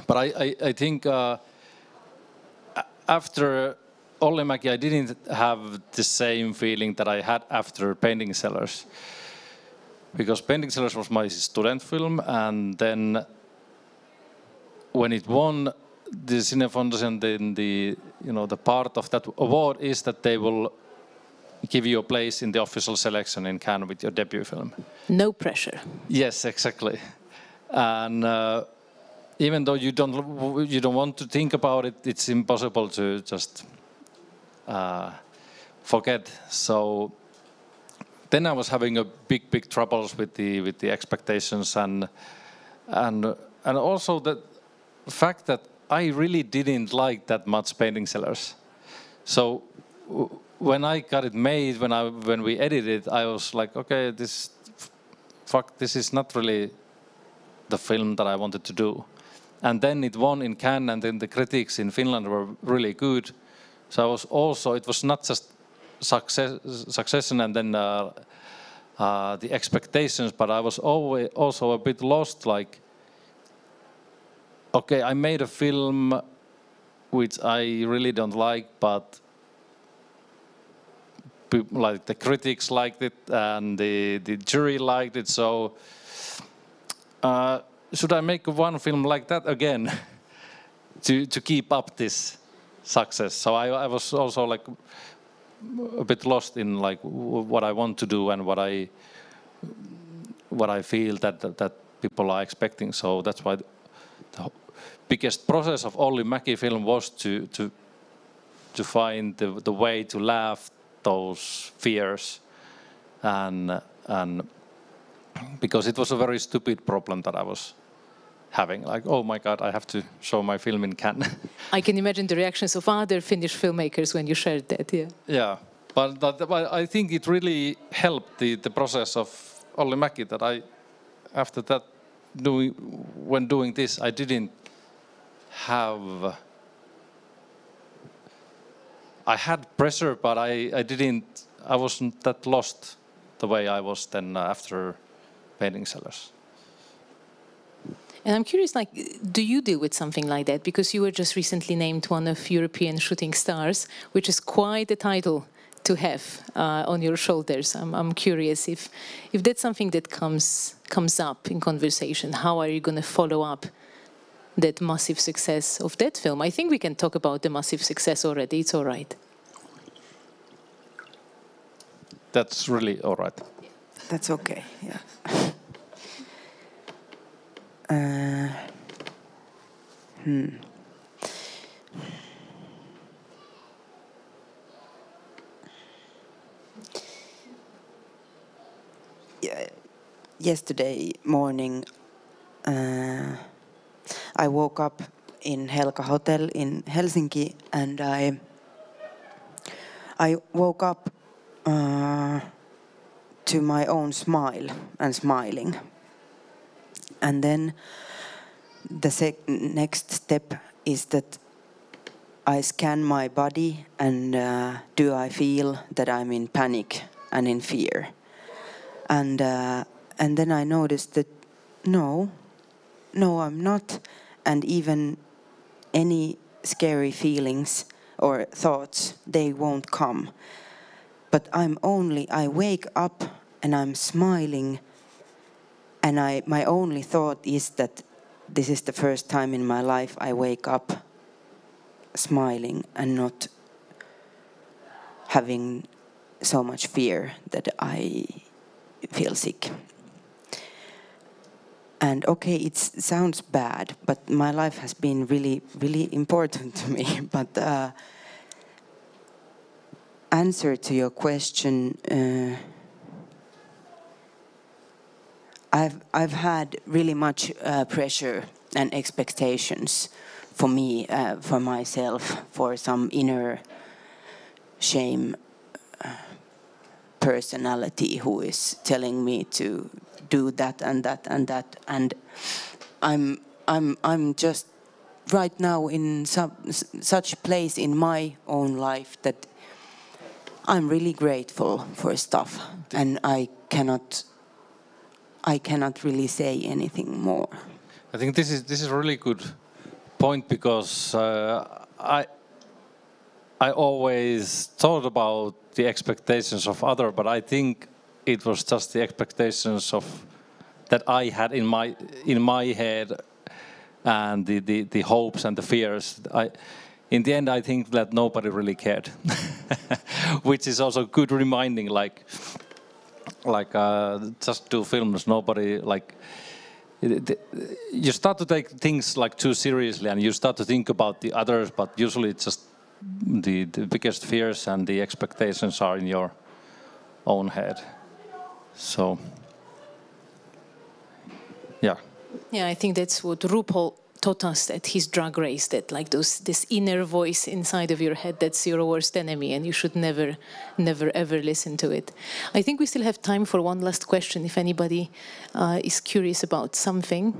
But I think after Olli Mäki, I didn't have the same feeling that I had after Painting Sellers, because Painting Sellers was my student film, and then when it won the Cinefondaisen, then the part of that award is that they will give you a place in the official selection in Cannes with your debut film. No pressure. Yes, exactly. And even though you don't want to think about it, it's impossible to just forget. So then I was having a big troubles with the expectations and also the fact that I really didn't like that much Painting Sellers. So when I got it made, when we edited it, I was like, okay, this is not really the film that I wanted to do. And then it won in Cannes, and then the critics in Finland were really good. So I was also, it was not just succession and then the expectations, but I was always also a bit lost, like, okay, I made a film which I really don't like, but like the critics liked it and the jury liked it, so should I make one film like that again to keep up this success? So I was also like a bit lost in like what I want to do and what I feel that people are expecting. So that's why the biggest process of Olli Mäki film was to find the way to laugh those fears, and because it was a very stupid problem that I was having, like, oh my God, I have to show my film in Cannes. I can imagine the reactions of other Finnish filmmakers when you shared that, yeah. Yeah, but I think it really helped the process of Olli Mäki, that I, after that, when doing this, I didn't have, I had pressure, but I wasn't that lost the way I was then after Painting Sellers. And I'm curious, like, do you deal with something like that? Because you were just recently named one of European Shooting Stars, which is quite a title to have on your shoulders. I'm curious if that's something that comes up in conversation. How are you going to follow up that massive success of that film? I think we can talk about the massive success already. It's all right. That's really all right. That's okay, yeah. Yeah, yesterday morning, I woke up in Helka Hotel in Helsinki, and I woke up to my own smile and smiling. And then the next step is that I scan my body and do I feel that I'm in panic and in fear? And then I noticed that no, I'm not. And even any scary feelings or thoughts, they won't come. But I wake up and I'm smiling, and my only thought is that this is the first time in my life I wake up smiling and not having so much fear that I feel sick. And okay, it sounds bad, but my life has been really, really important to me. But answer to your question, I've had really much pressure and expectations for me, for myself, for some inner shame personality who is telling me to do that and that and that, and I'm just right now in such a place in my own life that I'm really grateful for stuff, and I cannot really say anything more. I think this is a really good point, because I always thought about the expectations of others, but I think it was just the expectations that I had in my head, and the hopes and the fears. In the end, I think that nobody really cared, which is also good reminding. Like just do films. Nobody you start to take things like too seriously, and you start to think about the others. But usually, it's just the biggest fears and the expectations are in your own head. So, yeah. Yeah, I think that's what RuPaul taught us at his Drag Race, that like this inner voice inside of your head, that's your worst enemy, and you should never ever listen to it. I think we still have time for one last question, if anybody is curious about something.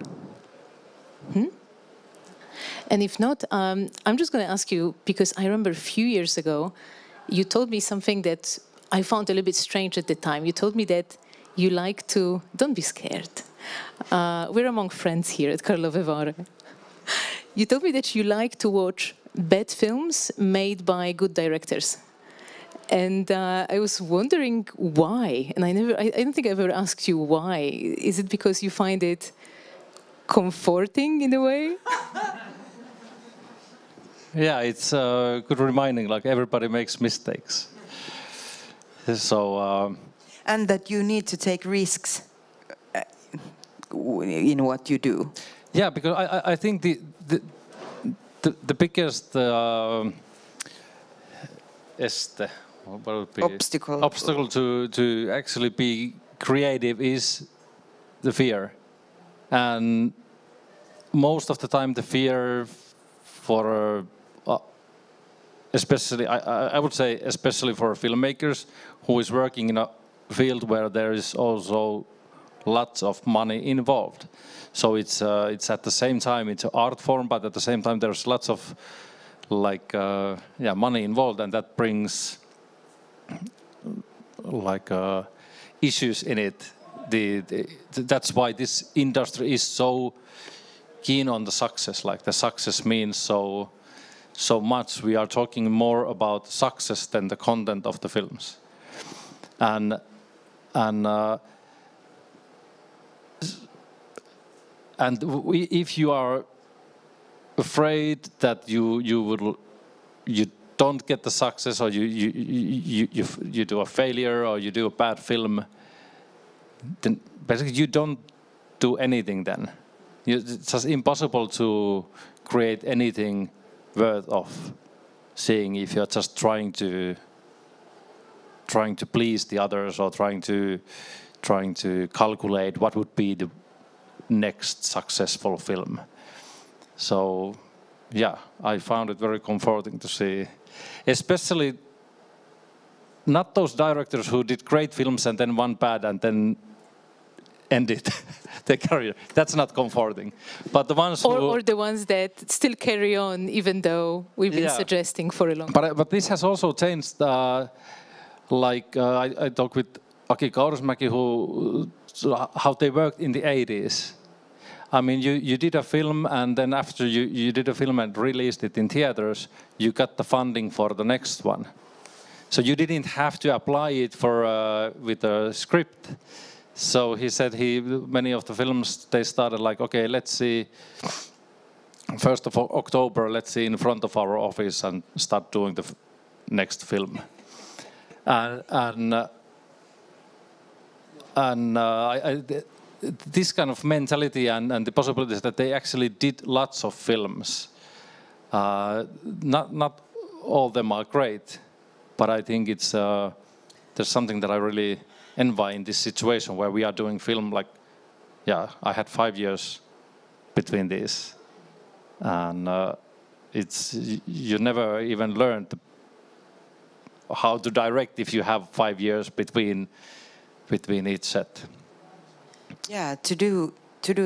And if not, I'm just going to ask you, because I remember a few years ago, you told me something that I found a little bit strange at the time. You told me that you like to, don't be scared. We're among friends here at Karlovy Vary. You told me that you like to watch bad films made by good directors. And I was wondering why. And I don't think I've ever asked you why. Is it because you find it comforting in a way? Yeah, it's a good reminding, like everybody makes mistakes. So, and that you need to take risks in what you do. Yeah, because I think the biggest obstacle to actually be creative is the fear, and most of the time the fear for especially I would say especially for filmmakers who is working in a field where there is also lots of money involved. So it's at the same time it's an art form, but at the same time there's lots of money involved, and that brings issues in it. That's why this industry is so keen on the success. Like the success means so much. We are talking more about success than the content of the films, and if you are afraid that you don't get the success, or you do a failure, or you do a bad film, then basically you don't do anything. Then it's just impossible to create anything worth of seeing if you're just trying to please the others, or trying to calculate what would be the next successful film. So yeah, I found it very comforting to see, especially not those directors who did great films and then one bad, and then ended their career. That's not comforting. But the ones who... Or the ones that still carry on, even though we've been suggesting for a long time. But this has also changed, I talked with Aki Kaurismäki, how they worked in the 80s. I mean, you did a film, and then after you did a film and released it in theaters, you got the funding for the next one. So you didn't have to apply it with a script. So he said many of the films, they started like, okay, let's see, 1st of October, let's see in front of our office and start doing the next film. This kind of mentality and the possibilities that they actually did lots of films. Not all of them are great, but I think it's there's something that I really envy in this situation where we are doing film like, I had 5 years between these, and you never even learn how to direct if you have 5 years between each set. Yeah, to do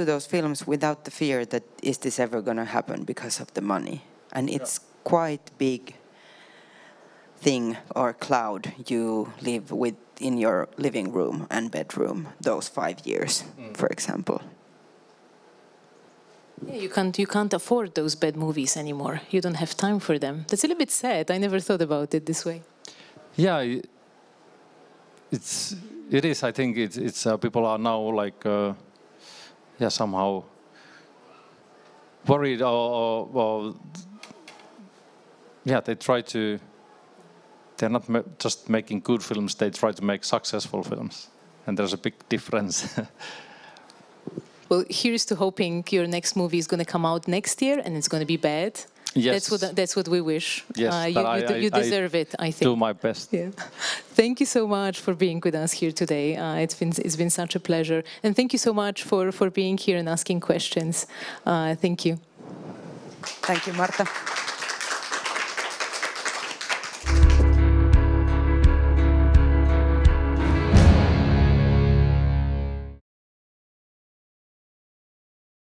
those films without the fear that is this ever going to happen because of the money, and it's quite big thing or cloud you live with in your living room and bedroom those 5 years, for example. Yeah, you can't afford those bad movies anymore. You don't have time for them. That's a little bit sad. I never thought about it this way. Yeah, it is. I think it's people are now like somehow worried or they try to. They're not just making good films, they try to make successful films. And there's a big difference. Well, here's to hoping your next movie is going to come out next year and it's going to be bad. Yes. That's what we wish. Yes, you deserve it, I think. Do my best. Yeah. Thank you so much for being with us here today. It's been such a pleasure. And thank you so much for being here and asking questions. Thank you. Thank you, Marta.